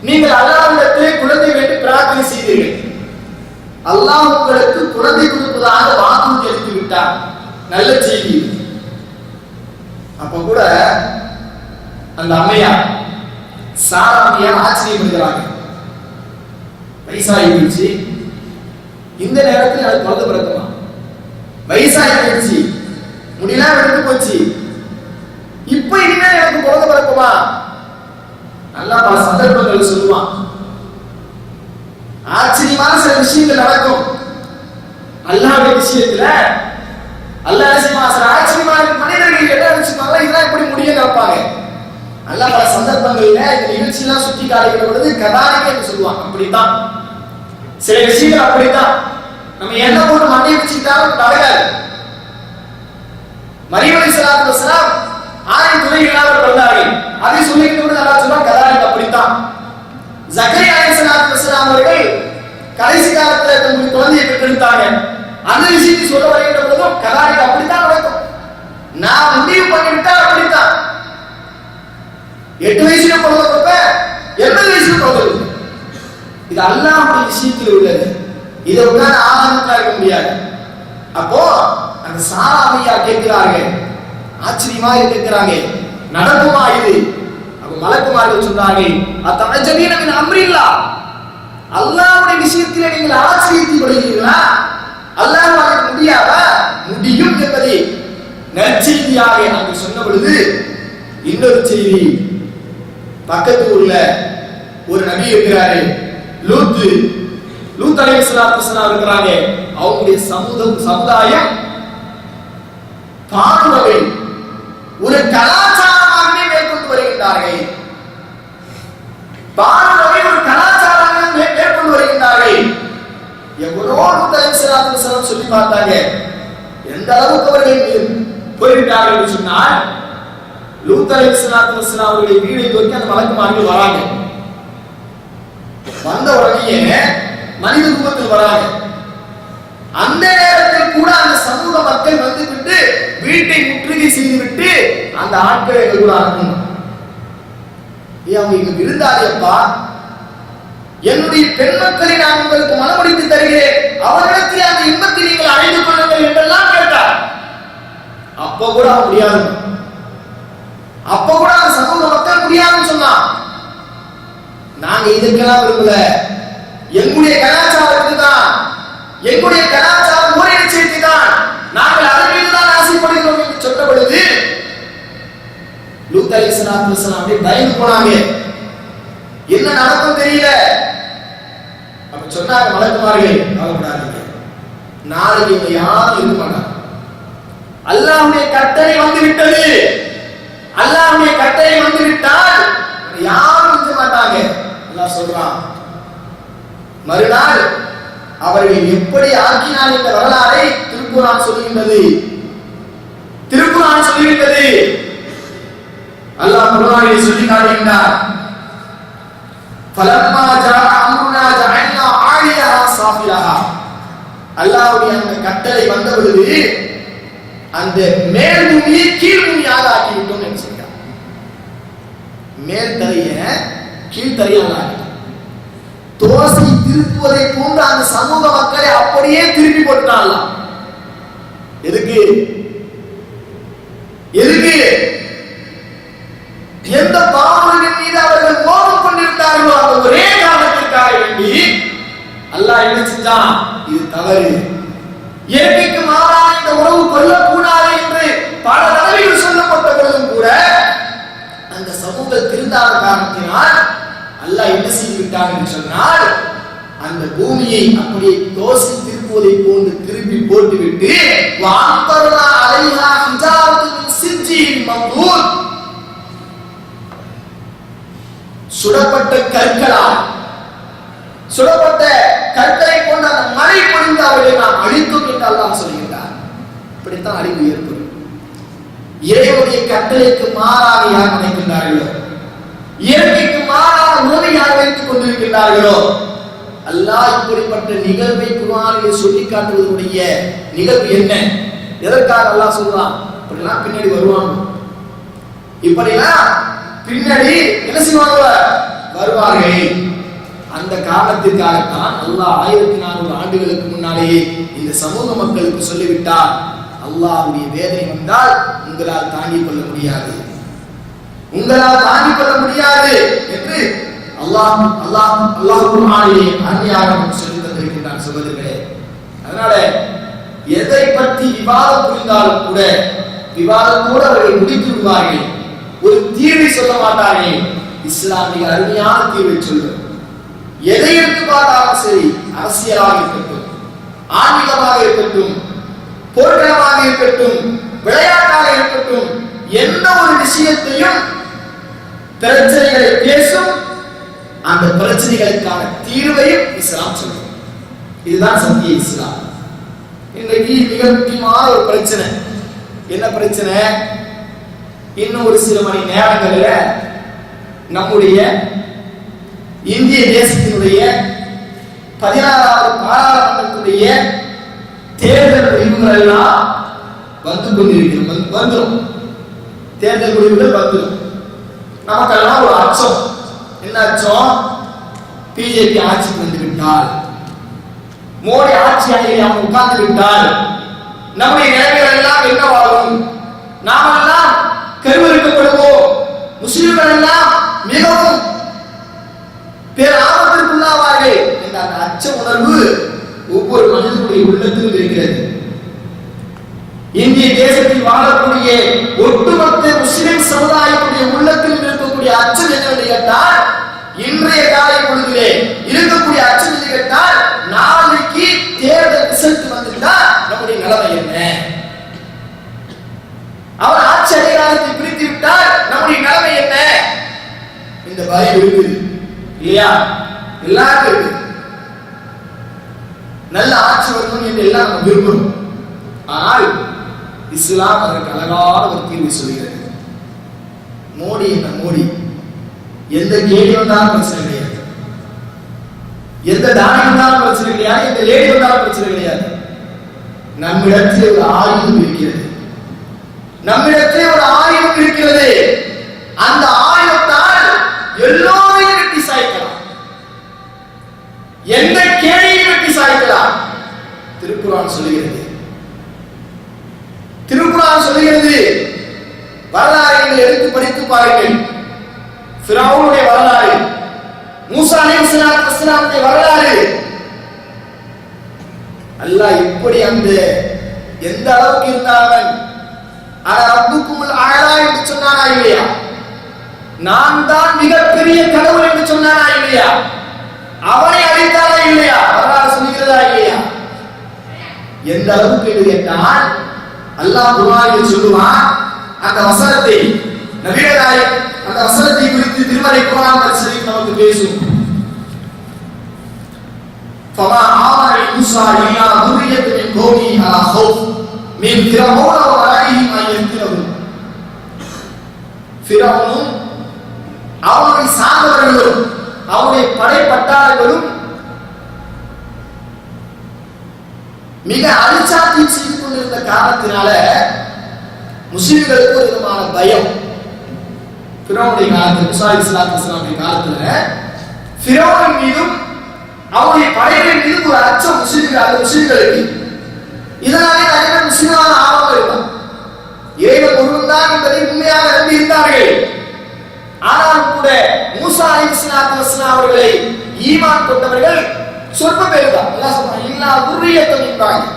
நீங்கள் அல்லாஹ்விடத்திலே குழந்தை வேண்டி பிரார்த்தனை செய்தீர்கள். அல்லாஹ் உங்களுக்கு குழந்தை கொடுப்பதாக வாக்குறுதி அளித்து விட்டார். நல்ல செய்தி. அப்ப கூட அந்த அம்மையார் சாராமியார் ஆச்சரியப்படுகிறாங்க. வயசாகி போயிடுச்சு, இந்த நேரத்தில் எனக்கு குழந்தை பிறக்குமா? வயசாகி போயிடுச்சு, முடியெல்லாம் எடுத்து போச்சு, இப்ப இனிமேல் எனக்கு குழந்தை பிறக்குமா? நல்லா பல சந்தர்ப்பங்கள் சொல்லுவான். ஆச்சரியமான சில விஷயங்கள் நடக்கும். அல்லாஹ்வுடைய விஷயத்துல அல்லாஹ் சில ஆச்சரியமான மனிதர்கள் என்ன நினைச்சுப்பாங்க, இதெல்லாம் எப்படி முடியும் நினைப்பாங்க. அல்லாஹ் பல சந்தர்ப்பங்கள்ல இந்த நிகழ்ச்சியெல்லாம் சுட்டி காட்டுகிற பொழுது கதானிக்க என்று சொல்லுவாங்க. அப்படித்தான் சில விஷயங்கள் அப்படித்தான். நம்ம என்ன போட்டு மண்டையை வச்சுக்கிட்டாலும் நடக்காது. மரியம் அலைஹிஸ்ஸலாத்து வஸலாம் ஆயிரம் துறைகளாக வந்தார்கள். அதை சொல்லிக்கிட்டு கூட அல்லாஹ் சொல்றான் கதானிக்க அப்படித்தான். ஜக்கரியா அலைஹிஸ்ஸலாத்து வஸலாம் அவர்கள் கடைசி காலத்துல தங்களுடைய குழந்தையை பெற்றெடுத்தாங்க. அந்த விஷயத்தை சொல்ல வருகின்ற பொழுதும் கதானிக்க அப்படித்தான் நடக்கும். நான் முடிவு பண்ணிவிட்டா அப்படித்தான். 8 வயசுல பிறந்தப்ப 80 வயசுல பிறந்தது. இது அல்லாஹ்வுடைய விஷயத்தில் உள்ளது. இதை உட்கார்ந்து ஆதாரத்தில் இருக்க முடியாது. அப்போ அந்த சாராமியா கேட்கிறார்கள், ஆச்சரியமா கேட்கிறாங்க, நடக்குமா இது? அப்ப மலக்குமார்கள் சொல்றார்கள், அத்தஅஜபீன மின் அம்ரில்லாஹ், அல்லாஹ்வுடைய விஷயத்தில் நீங்கள் ஆச்சரியத்தை படுகிறீர்களா? அல்லாஹ்வால முடியாதா? முடியும் என்பதை நற்செய்தியாக நாங்கள் சொன்ன பொழுது இன்னொரு செய்தி, பக்கத்து ஊர்ல ஒரு நபி இருக்கிறாரு, லூத் அலைஹிஸ்ஸலாத்து வஸலாம் இருக்கிறாங்க. அவங்களுடைய சமுதாயம் பாடுவதை ஒரு கலாச்சாரமாகவே மேற்கொண்டு வருகின்றார்கள். பாடுவதை ஒரு கலாச்சாரமாக மேற்கொண்டு வருகின்றார்கள். எவ்வளோ லூத் அலைஹிஸ்ஸலாத்து வஸலாம் சொல்லி பார்த்தாங்க. எந்த அளவுக்கு அவர்கள் போய்விட்டார்கள் என்று சொன்னால், லூத் அலைஹிஸ்ஸலாத்து வஸலாம் அவருடைய வீடை நோக்கி அந்த மலக்குமார்கள் வராங்க. வந்த உடனே மனித ரூபத்தில் வராங்க. அந்த நேரத்தில் கூட அந்த சமூக மக்கள் வந்துவிட்டு வீட்டை முற்றுகை செய்துவிட்டு அந்த ஆட்களை கூட அனுப்பணும். அவங்க இங்க விருந்தாளியப்பா, என்னுடைய பெண் மக்களை நான் உங்களுக்கு மனமுடித்து தருகிறேன், அவர்களிடத்தில் அந்த இன்பத்தை நீங்கள் அடைந்து கொள்ளுங்கள் என்றெல்லாம் கேட்டார். அப்ப கூட முடியாது. அப்ப கூட அந்த சமூக மக்கள் முடியாதுன்னு சொன்னான். நாங்க இதுக்கெல்லாம் விரும்பல, எங்களுடைய கலாச்சாரத்துக்கு தான், எங்களுடைய கலாச்சாரம் ஒரே நிச்சயத்தை தான், நாங்கள் அதன் மீதுதான் ஆசைப்படுகிறோம் என்று சொன்ன பொழுது லூத் அலைஹிஸ்ஸலாத்து வஸலாம் அப்படியே பயந்து போனாங்க. என்ன நடக்கும் தெரியல. அப்ப சொன்னாங்க மலக்குமார்கள், கவலைப்படாதீங்க, நாளைக்கு இங்க யாரும் இருக்க மாட்டாங்க. அல்லாஹ்வுடைய கட்டளை வந்து விட்டது. அல்லாஹ்வுடைய கட்டளை வந்து விட்டால் யாரும் இருக்க மாட்டாங்க. அல்லாஹ் சொல்றான். மறுநாள் அவர்கள் எப்படி ஆக்கினார் என்ற வரலாறை திருக்குர்ஆன் சொல்லுகின்றது. அல்லாஹ் குர்ஆனில் சொல்லி காட்டுகின்றார். ஃபலம்மா ஜாஅ அம்ருனா ஜஅல்னா ஆலியஹா சாஃபிலஹா, அல்லாஹ்வுடைய அந்த கட்டளை வந்த பொழுது அந்த மேல் பூமியை கீழ் பூமியாக ஆக்கி விட்டோம் என்று சொல்றார். மேல் தரைய கீழ் தரையாக ஆக்கி தோசை திருப்புவதை போன்ற அந்த சமூக மக்களை அப்படியே திருப்பி போட்டாங்க. எதுக்கு? எந்த பாவங்களின் மீது அவர்கள் மோகம் கொண்டிருந்தார்களோ அந்த ஒரே காரணத்திற்காக வேண்டி அல்லாஹ் என்ன செஞ்சான்? இது தவறு, இயற்கைக்கு மாறான இந்த உறவு கொள்ளக்கூடாது என்று பல தடவைகள் சொல்லப்பட்ட பொழுதும் கூட அந்த சமூக திருந்தாத காரணத்தினால் அல்லாஹ் என்ன செய்து விட்டான் என்று சொன்னால், அந்த பூமியை அப்படியே தோசை திருப்புவதை போன்று திருப்பி போட்டுவிட்டு வாம்பர்னா அலைஹா ஹிஜாரத்துன் சிஜ்ஜீன் மம்தூத், சுடப்பட்ட கற்களை கொண்டு அந்த மழை பொழிந்து அவர்களை நாம் அழித்தோம் என்று அல்லாஹ் சொல்கிறார். இப்படித்தான் அழிவு ஏற்படும். இறைவனுடைய கட்டளைக்கு மாறாக யார் நினைக்கின்றார்களோ, இயற்கைக்கு மாறான உறவை யார் வைத்துக் கொண்டிருக்கிறார்களோ அல்லாஹ் இப்படிப்பட்ட நிகழ்வை குர்ஆனில் சொல்லி காட்டுவதனுடைய நிகழ்வு என்ன? எதற்காக அல்லாஹ் சொல்றான்? இப்படிலாம் பின்னாடி வருவாங்க, இப்படிலாம் பின்னாடி என்ன செய்வாங்க? வருவார்கள். அந்த காரணத்திற்காகத்தான் அல்லாஹ் 1400 ஆண்டுகளுக்கு முன்னாலேயே இந்த சமூக மக்களுக்கு சொல்லிவிட்டார், அல்லாஹ்வுடைய வேதனை வந்தால் உங்களால் தாங்கிக் கொள்ள முடியாது, உங்களால் தாங்கிக் கொள்ள முடியாது என்று அல்லாஹ் குர்ஆனிலே அருமையாக சொல்லி தந்திருக்கிறான் சகோதரர்களே. அதனால எதை பற்றி விவாதம் புரிந்தாலும் கூட விவாதத்தோடு அவர்கள் முடித்து விடுவார்கள், ஒரு தீர்வை சொல்ல மாட்டார்கள். இஸ்லாமிய அருமையான தீர்வை சொல்லும். எதை எடுத்து பார்த்தாலும் சரி, அரசியலாக இருக்கட்டும், ஆன்மீகமாக இருக்கட்டும், போர்க்களமாக இருக்கட்டும், விளையாட்டாக இருக்கட்டும், எந்த ஒரு விஷயத்தையும் பிரச்சனைகளை பேசும், அந்த பிரச்சனைகளுக்கான தீர்வையும் இஸ்லாம் சொல்லும். இதுதான் சத்திய இஸ்லாம். இன்றைக்கு மிக முக்கியமான ஒரு பிரச்சனை. என்ன பிரச்சனை? இன்னும் ஒரு சில மணி நேரங்களில் நம்முடைய இந்திய தேசத்தினுடைய 16வது பாராளுமன்றத்துடைய தேர்தல் முடிவுகள் எல்லாம் வந்து கொண்டிருக்கிறது. வந்துடும், தேர்தல் முடிவுகள் வந்துடும். நமக்கெல்லாம் ஒரு அச்சம். என்ன அச்சம்? பிஜேபி ஆட்சிக்கு வந்து விட்டால், மோடி ஆட்சி அறையில் அவன் உட்கார்ந்து விட்டால் நம்முடைய நிலைமைகள் எல்லாம் என்னவாகும்? நாமெல்லாம் கருவறுக்கப்படுவோம், முஸ்லிம்கள் எல்லாம் மிகவும் ஆபத்திற்குள்ளாவார்கள் என்ற அந்த அச்ச உணர்வு ஒவ்வொரு மனிதனுடைய உள்ளத்திலும் இருக்கிறது. இந்திய தேசத்தில் வாழக்கூடிய ஒட்டுமொத்த முஸ்லிம் சமுதாயத்துடைய உள்ளத்தில் இருக்கக்கூடிய அச்சம் என்னவென்று கேட்டால், இன்றைய காலை பொழுதிலே இருக்கக்கூடிய அச்சம் என்று கேட்டால், நாளைக்கு தேர்தல் ரிசல்ட் வந்துட்டா நம்முடைய நிலைமை என்ன? அவர் ஆட்சி அதிகாரத்தை பிரித்து விட்டால் நம்முடைய நிலைமை என்ன? இந்த பயம் இருக்குது இல்லையா? எல்லாருக்கும் இருக்கு. நல்ல ஆட்சி வரணும் என்று எல்லாம் நம்ம விரும்புகிறோம். ஆனால் இஸ்லாம் அதற்கு அழகான ஒரு தீர்வு சொல்கிறது. மோடி என்ன மோடி, எந்த கேடி வந்தாலும் பிரச்சனை கிடையாது, எந்த தானி வந்தாலும் பிரச்சனை கிடையாது, எந்த லேடி வந்தாலும் பிரச்சனை கிடையாது. நம்மிடத்தில் ஒரு ஆயுதம் இருக்கிறது, நம்மிடத்தில் ஒரு ஆயுதம் இருக்கிறது. அந்த ஆயுதத்தால் எல்லோரையும் வெட்டி சாய்க்கலாம், எந்த கேடியையும் வெட்டி சாய்க்கலாம். திருக்குர்ஆன் சொல்லுகிறது, திருக்குர்ஆன் சொல்லுகிறது. வரலாறுகளை எடுத்து படித்து பாருங்கள். ஃபிரௌனுடைய வரலாறு, மூசா அலைஹிஸ்ஸலாமுடைய வரலாறு, அல்லாஹ் எப்படி அந்த எந்த அளவுக்கு இருந்தார்கள். ரப்புக்குமுல் அலா என்று சொன்னானா இல்லையா? நான் தான் மிகப்பெரிய கடவுள் என்று சொன்னானா இல்லையா? அவனை அழைத்தாரா இல்லையா? வரலாறு சொல்லுகிறதா இல்லையா? எந்த அளவுக்கு என்று கேட்டால் அல்லாஹ் குர்ஆனில் சொல்லுவான். அந்த வசனத்தை நபிகள் நாயகம் அந்த வசனத்தை குறித்து திருமறை குர்ஆன் ஷரீஃப் நமக்கு பேசும். ஃபமா ஆமன மூஸா இல்லா துர்ரியத்து மின் கௌமி அலா ஹௌஃப் மின் ஃபிரௌன வ மலஇஹி மா யஃதிரூன். ஃபிரௌனும் அவனை சார்ந்தவர்களும் அவனுடைய படைப்பட்டாளர்களும் மிக அழிச்சாட்டி செய்து கொண்டிருந்த காரணத்தினால முஸ்லிம்களுக்கு ஒரு விதமான பயம். ஃபிரௌனுடைய காலத்தில், மூஸா அலைஹிஸ்ஸலாமுடைய காலத்துல ஃபிரௌனின் மீதும் அவருடைய படைகளின் மீதும் ஒரு அச்சம் முஸ்லிம்களுக்கு. இதனாலே நிறைய பேர் முஸ்லிமான ஆர்வம் இருந்தார். இறைவன் ஒருவன் தான் என்பதை உண்மையாக நம்பி இருந்தார்கள். ஆனாலும் கூட மூஸா அலைஹிஸ்ஸலாம் அவர்களை ஈமான் கொண்டவர்கள் சொற்ப பேர் தான். அல்லாஹ் சொல்றான், இல்லா துர்ரியத்து மின் பாதி.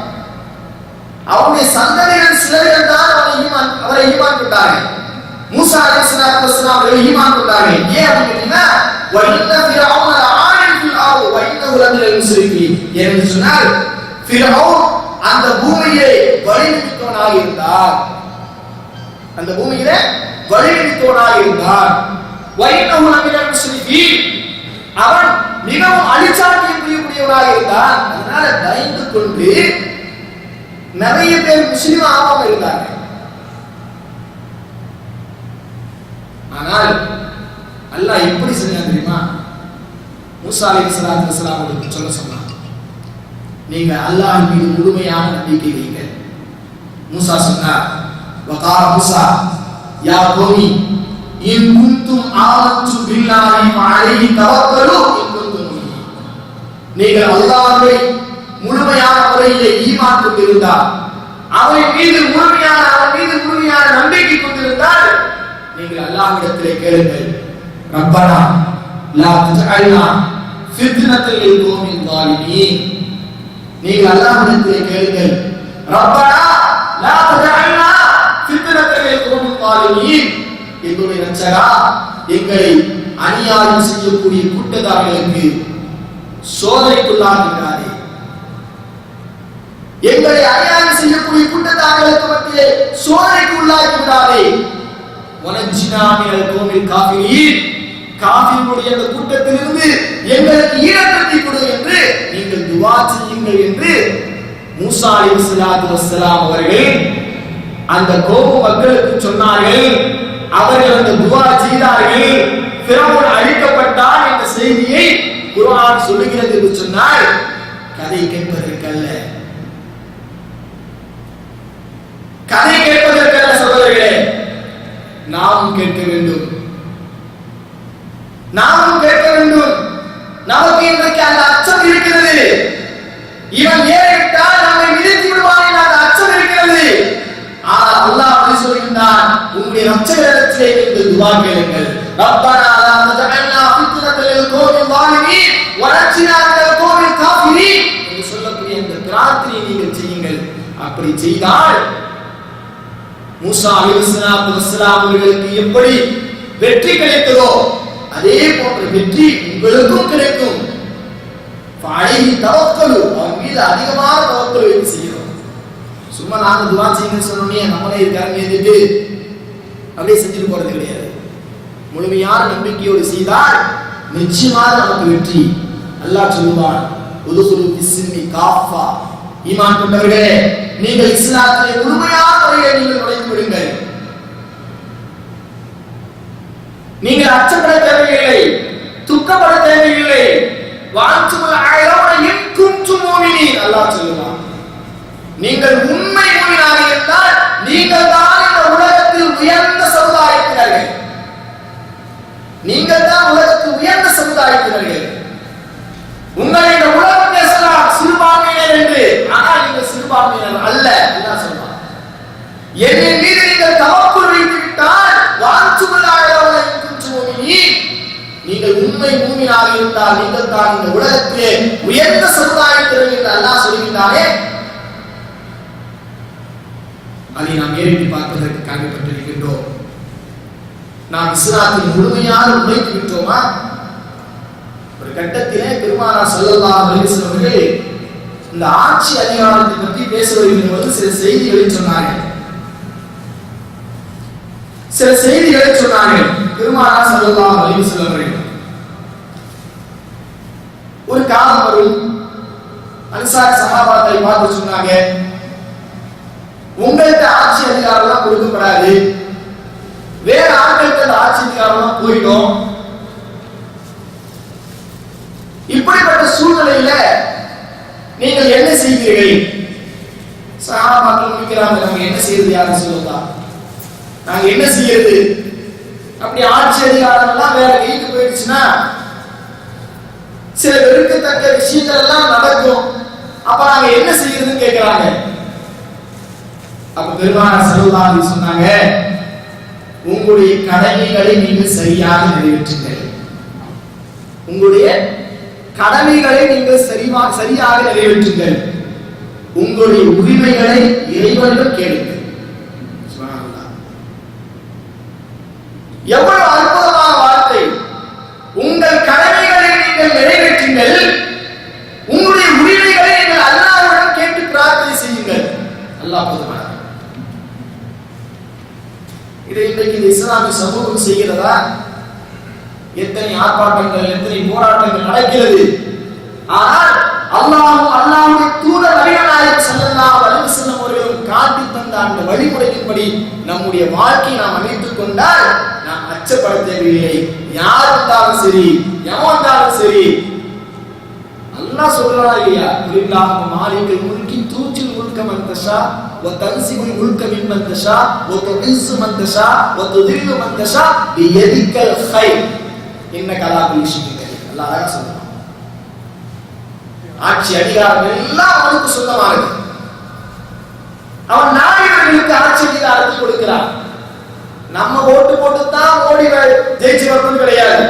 அவருடைய சந்ததிகள் சிலர்கள் தான் அவரை ஈமான் கொண்டார்கள். மூஸா அலைஹிஸ்ஸலாம் அவர்களை ஈமான் கொண்டார்கள். ஏன் அப்படின்னா, வஇன்ன ஃபிரௌன லஆலின் ஃபில் அர்த் வஇன்னஹு லமினல் முஸ்ரிஃபீன் என்று சொன்னால், ஃபிரௌன் அந்த பூமியை வழிநடத்துவனாக இருந்தார், அந்த பூமியிலே வழிநடத்துவனாக இருந்தார். வஇன்னஹு லமினல் முஸ்ரிஃபீன், அவன் மிகவும் அழிச்சாட்டியை புரியக்கூடியவனாக இருந்தான். அதனால பயந்து கொண்டு நிறைய பேர் முஸ்லிம் ஆகாம இருந்தார்கள். ஆனால் அல்லாஹ் எப்படி செஞ்சான் தெரியுமா? மூசா அலைஹிஸ்ஸலாத்து வஸலாம் அவர்களுக்கு சொல்ல சொன்னான், நீங்க அல்லாஹ் மீது முழுமையான நம்பிக்கை வைங்க. மூசா சொன்னார், வகால மூசா யா கௌமி இன் குன்தும் ஆமன்து பில்லாஹி வ அலைஹி தவக்கலு இன் குன்தும் முஃமினீன். நீங்கள் அல்லாஹ்வை முழுமையான முறையிலே ஈமான் கொண்டிருந்தால், அவன் மீது முழுமையான நம்பிக்கை கொண்டிருந்தால், நீங்கள் அல்லாஹ்விடத்திலே கேளுங்கள், ரப்பனா லா தஜஅல்னா ஃபித்னத்தல் லில் கௌமில் ஸாலிமீன். நீங்கள் அல்லாஹ்விடத்திலே கேளுங்கள், ரப்பனா லா தஜஅல்னா ஃபித்னத்தல் லில் கௌமில் ஸாலிமீன். எங்களுடைய ரட்சகா, எங்களை அநியாயம் செய்யக்கூடிய கூட்டத்தார்களுக்கு சோதனைக்குள்ளாக்குகிறாரே, எங்களை அநியாயம் செய்யக்கூடிய கூட்டத்தார்களுக்கு மத்தியிலே சோதனைக்கு உள்ளாக்குகிறாரே. வனஜ்னா மினல் கௌமில் காஃபிரீன். காஃபிர்களுடைய அந்த கூட்டத்திலிருந்து எங்களுக்கு ஈரத்தை கொடு என்று நீங்கள் துஆ செய்யுங்கள் என்று மூசா அலைஹிஸ்ஸலாத்து வஸ்ஸலாம் அவர்கள் அந்த கோப மக்களுக்கு சொன்னார்கள். அவர்கள் அந்த துஆ செய்தார்கள். ஃபிரௌன் அழிக்கப்பட்டான் என்ற செய்தியை குர்ஆன் சொல்லுகிறது என்று சொன்னால் கதை கேட்பதற்கல்ல, கதை கேட்பதற்கல்ல சகோதரர்களே, நாமும் கேட்க வேண்டும், நாமும் கேட்க வேண்டும். நமக்கு இன்றைக்கு அந்த அச்சம் இருக்கிறது. இவன் ஏறிட்டால் நம்மை மிதித்து விடுவான் என்ற அந்த அச்சம் இருக்கிறது. ஆனால் அல்லாஹ் அப்படி சொல்கின்றான், உங்களுடைய ரட்சகரிடத்திலே நீங்கள் துஆ கேளுங்கள். ரப்பனா லா தஜஅல்னா ஃபித்னத்தல் லில் கௌமில் ஸாலிமீன் வனஜ்னா மினல் கௌமில் காஃபிரீன் என்று சொல்லக்கூடிய இந்த பிரார்த்தனையை நீங்கள் செய்யுங்கள். அப்படி செய்தால் மூசா அலைஹிஸ்ஸலாத்து வஸ்ஸலாம் அவர்களுக்கு எப்படி வெற்றி கிடைத்ததோ அதே போன்ற வெற்றி உங்களுக்கும் கிடைக்கும். ஃபஅலைஹி தவக்கலு. அவன் மீது அதிகமாக தவக்கல் வைத்து செய்யணும். சும்மா நாங்க துஆ செய்யுங்கன்னு சொன்னோன்னே நம்மளே கரம் ஏந்திட்டு அப்படியே செஞ்சுட்டு போறது கிடையாது. முழுமையான நம்பிக்கையோடு செய்தால் நிச்சயமாக நமக்கு வெற்றி. அல்லாஹ் சொல்லுவான், உதுகுலு பிஸ்ஸின்னி காஃபா. ஈமான் கொண்டவர்களே, நீங்கள் இஸ்லாத்திலே முழுமையான முறையில் நீங்கள் நுழைந்து விடுங்கள். நீங்கள் அச்சப்பட தேவையில்லை, துக்கப்பட தேவையில்லை. வான்சுமல் ஆயிரவன இன் குன்தும் முஃமினீன். அல்லாஹ் சொல்லுவான், நீங்கள் உண்மை முஃமினாக இருந்தால் நீங்கள் தான் இந்த உலகத்தில் உயர்ந்த சமுதாயத்தினர்கள். நீங்கள் தான் உலகத்தில் உயர்ந்த சமுதாயத்தினர்கள். உங்களை இந்த உலகம் பேசலாம் சிறுபான்மையினர் என்று, ஆனால் நீங்கள் சிறுபான்மையினர் அல்ல. அல்லாஹ் சொல்றான், என் மீது நீங்கள் தவக்குள் வைத்து விட்டால் நீங்கள் உண்மை மூமினாக இருந்தால் நீங்கள் தான் இந்த உலகத்திலே உயர்ந்த சமுதாயத்தினர் என்று அல்லாஹ் சொல்கிறானே. அதை நாம் ஏறிட்டு பார்ப்பதற்கு காண்பிக்கப்பட்டிருக்கின்றோம். நாம் இஸ்லாத்தில் முழுமையாக நுழைத்து விட்டோமா? ஒரு கட்டத்திலே பெருமானார் ஸல்லல்லாஹு அலைஹி வஸல்லம் அவர்கள் இந்த ஆட்சி அதிகாரத்தை பற்றி பேச வருகின்ற போது சில செய்திகளை சொன்னார்கள். பெருமானார் ஸல்லல்லாஹு அலைஹி வஸல்லம் அவர்கள் ஒரு காலம் வரும், அன்சார் சஹாபாக்களை பார்த்து சொன்னாங்க, உங்களுக்கு ஆட்சி அதிகாரம் கொடுக்கப்படாது, வேற ஆட்களுக்கு அந்த ஆட்சி அதிகாரம் போயிடும். இப்படிப்பட்ட சூழ்நிலையில நீங்கள் என்ன செய்வீர்கள்? சஹாபாக்கள் முடிக்கிறாங்க, நாங்க என்ன செய்யறது? யாரும் சொல்லுதா, நாங்க என்ன செய்யறது? அப்படி ஆட்சி அதிகாரம் எல்லாம் வேற கைக்கு போயிடுச்சுன்னா சில வெறுக்கத்தக்க விஷயங்கள் எல்லாம் நடக்கும். அப்ப நாங்க என்ன செய்யறதுன்னு கேட்கிறாங்க. அப்ப பெருமானார் ஸல்லல்லாஹு அலைஹி சொன்னாங்க, உங்களுடைய கடமைகளை நீங்கள் சரியாக நிறைவேற்றுங்கள். உங்களுடைய கடமைகளை நீங்கள் சரியாக நிறைவேற்றுங்கள். உங்களுடைய உரிமைகளை இறைவனிடம் கேளுங்கள். சுப்ஹானல்லாஹ், எவ்வளவு அற்புதமான வார்த்தை! உங்கள் கடமைகளை நீங்கள் நிறைவேற்றுங்கள், உங்களுடைய உரிமைகளை நீங்கள் அல்லாஹ்விடம் கேட்டு பிரார்த்தனை செய்யுங்கள். அல்லாஹ் போதுமானவன். இதை இன்றைக்கு இந்த இஸ்லாமிய சமூகம் செய்கிறதா? எத்தனை ஆர்ப்பாட்டங்கள், எத்தனை போராட்டங்கள் நடக்கிறது. ஆனால் அல்லாஹ்வுடைய தூதர் நபிகள் நாயகம் ஸல்லல்லாஹு அலைஹி வஸல்லம் அவர்கள் காட்டி தந்த அந்த வழிமுறையின்படி நம்முடைய வாழ்க்கையை நாம் அமைத்துக் கொண்டால் நாம் அச்சப்பட தேவையில்லை. யார் வந்தாலும் சரி, எவன் வந்தாலும் சரி, அல்லாஹ் சொல்றா இல்லையா, "குலில்லாஹு மாலிகல் முல்கி தூஜில் முல்க மன் தஷா வ தன்சிபுல் முல்க மிம்மன் தஷா வ துஇஸ்ஸு மன் தஷா வ துதில்லு மன் தஷா பியதிக்கல் கைர் இன்னக அலா குல்லி ஷைஇன் கதீர்." அல்லாஹ் அழகா சொல்றான். ஆட்சி அதிகாரம் எல்லாம் அவனுக்கு சொந்தமானது. அவன் நாயகர்களுக்கு ஆட்சி அதிகாரத்தை கொடுக்கிறான். நம்ம ஓட்டு போட்டு தான் மோடி ஜெயிச்சு வரணும் கிடையாது.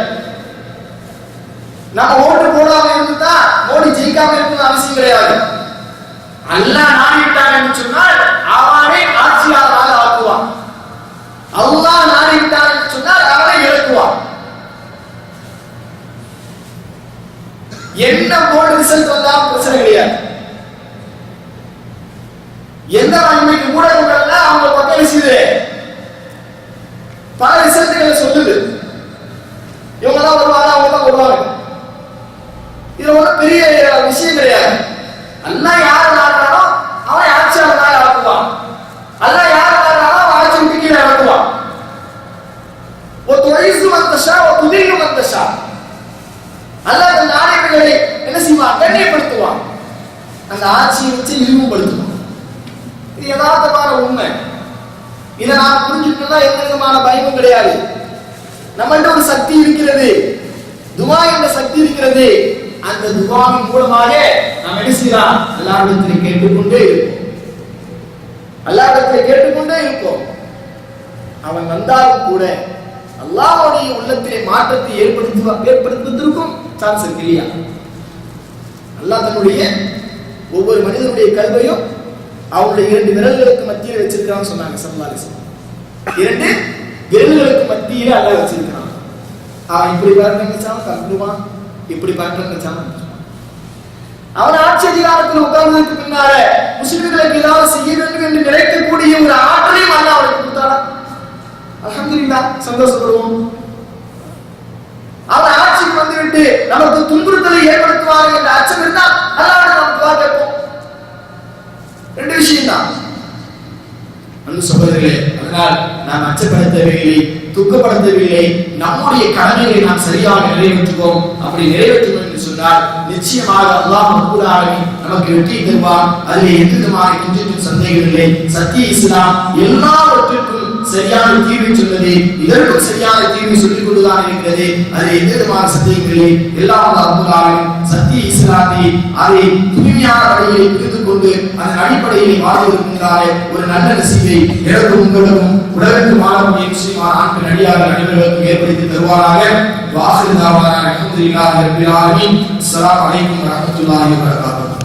நம்ம ஓட்டு போடாம இருந்தா மோடி ஜெயிக்காம இருக்கணும் அவசியம் கிடையாது. அல்லாஹ் நாடிட்டான்னு சொன்னால் அவனே ஆட்சியாளராக ஆக்குவான். அல்லாஹ் நாடிட்டான்னு சொன்னால் அவனை இறக்குவான். என்ன போர்டு ரிசல்ட் வந்தாலும் பிரச்சனை கிடையாது. எந்த இன்னைக்கு ஊடகங்கள்ல அவங்க பக்கம் செய்து பல ரிசல்ட்களை சொல்லுது. இவங்க தான் வருவாங்க, அவங்க தான் வருவாங்க. இது ஒரு பெரிய விஷயம் கிடையாது. அல்லாஹ் யாரை நாடுறானோ அவன் ஆட்சியாளராக ஆக்குவான். அல்லாஹ் யாரை நாடுறானோ அவன் ஆட்சி விட்டு கீழே இறக்குவான். ஒரு துஇஸ்ஸு மன் தஷா வ துதில்லு மன் தஷா. அல்லாஹ் அந்த நாயகர்களை என்ன செய்வான்? கண்ணியப்படுத்துவான். அந்த ஆட்சியை வச்சு இழிவுபடுத்துவான். இது யதார்த்தமான உண்மை. இதை நாம் புரிஞ்சுக்கணும்னா எந்த விதமான பயமும் கிடையாது. நம்மள்ட்ட ஒரு சக்தி இருக்கிறது, துஆ என்ற சக்தி இருக்கிறது. அந்த துஆவின் மூலமாக நாம் என்ன செய்யலாம்? அல்லாஹ்விடத்தில் கேட்டுக்கொண்டே இருப்போம். அல்லாஹ்விடத்தில் கேட்டுக்கொண்டே இருப்போம். அவன் வந்தாலும் கூட அல்லாஹ்வுடைய உள்ளத்திலே மாற்றத்தை ஏற்படுத்துவதற்கும் சான்ஸ் இருக்கு இல்லையா? அல்லாஹ் தன்னுடைய ஒவ்வொரு மனிதனுடைய கல்வையும் அவனுடைய 2 விரல்களுக்கு மத்தியில் வச்சிருக்கான்னு சொன்னாங்க ஸல்லல்லாஹு அலைஹி வஸல்லம். 2 விரல்களுக்கு மத்தியில அல்லாஹ் வச்சிருக்கான். அவன் இப்படி பார்க்க நினைச்சாலும் தந்துடுவான், இப்படி பார்க்க நினைச்சாலும். அவன் ஆட்சி அதிகாரத்தில் உட்கார்ந்ததுக்கு பின்னால முஸ்லிம்களுக்கு ஏதாவது செய்ய வேண்டும் என்று நினைக்கக்கூடிய ஒரு ஆற்றலையும் அல்லாஹ் அவனுக்கு கொடுத்தானா? அல்ஹம்துலில்லாஹ், சந்தோஷப்படுவோம். அவன் ஆட்சிக்கு வந்துவிட்டு நமக்கு துன்புறுத்தலை ஏற்படுத்துவாங்க என்ற அச்சம் இருந்தால் அல்லாஹ் நமக்கு துஆ கேட்போம். 2 விஷயம் தான் அன்பு சகோதரர்களே. அதனால் நாம் அச்சப்பட தேவையில்லை, துக்கப்பட தேவையில்லை. நம்முடைய கடமைகளை நாம் சரியாக நிறைவேற்றுவோம். அப்படி நிறைவேற்றுவோம் என்று சொன்னால் நிச்சயமாக அல்லாஹ் ரப்பல் ஆலமீன் நமக்கு வெற்றி தருவான். அதில் எந்த விதமான கொஞ்சம் சந்தேகம் இல்லை. சத்திய இஸ்லாம் எல்லாவற்றிற்கும் சரியான தீர்வை சொன்னது, இதற்கும் சரியான தீர்வை சொல்லிக் கொண்டுதான் இருக்கிறது. அதில் எந்த விதமான சந்தேகம் இல்லை. எல்லாம் அல்லாஹ் ரப்பல் ஆலமீன் சத்திய இஸ்லாத்தை அதை தூய்மையான வழியை புரிந்து கொண்டு அதன் அடிப்படையில் வாழ்வதற்குண்டான ஒரு நல்ல நசீபை எனக்கும் உங்களுக்கும் உலகத்து வாழக்கூடிய முஸ்லிமான ஆண் பெண் அடியார்கள் அனைவருக்கும் ஏற்படுத்தி தருவாராக. வாஹிர் தாவானா அல்ஹம்துலில்லாஹி ரப்பில் ஆலமீன். அஸ்ஸலாமு அலைக்கும் வரஹ்மத்துல்லாஹி வபரகாத்துஹு.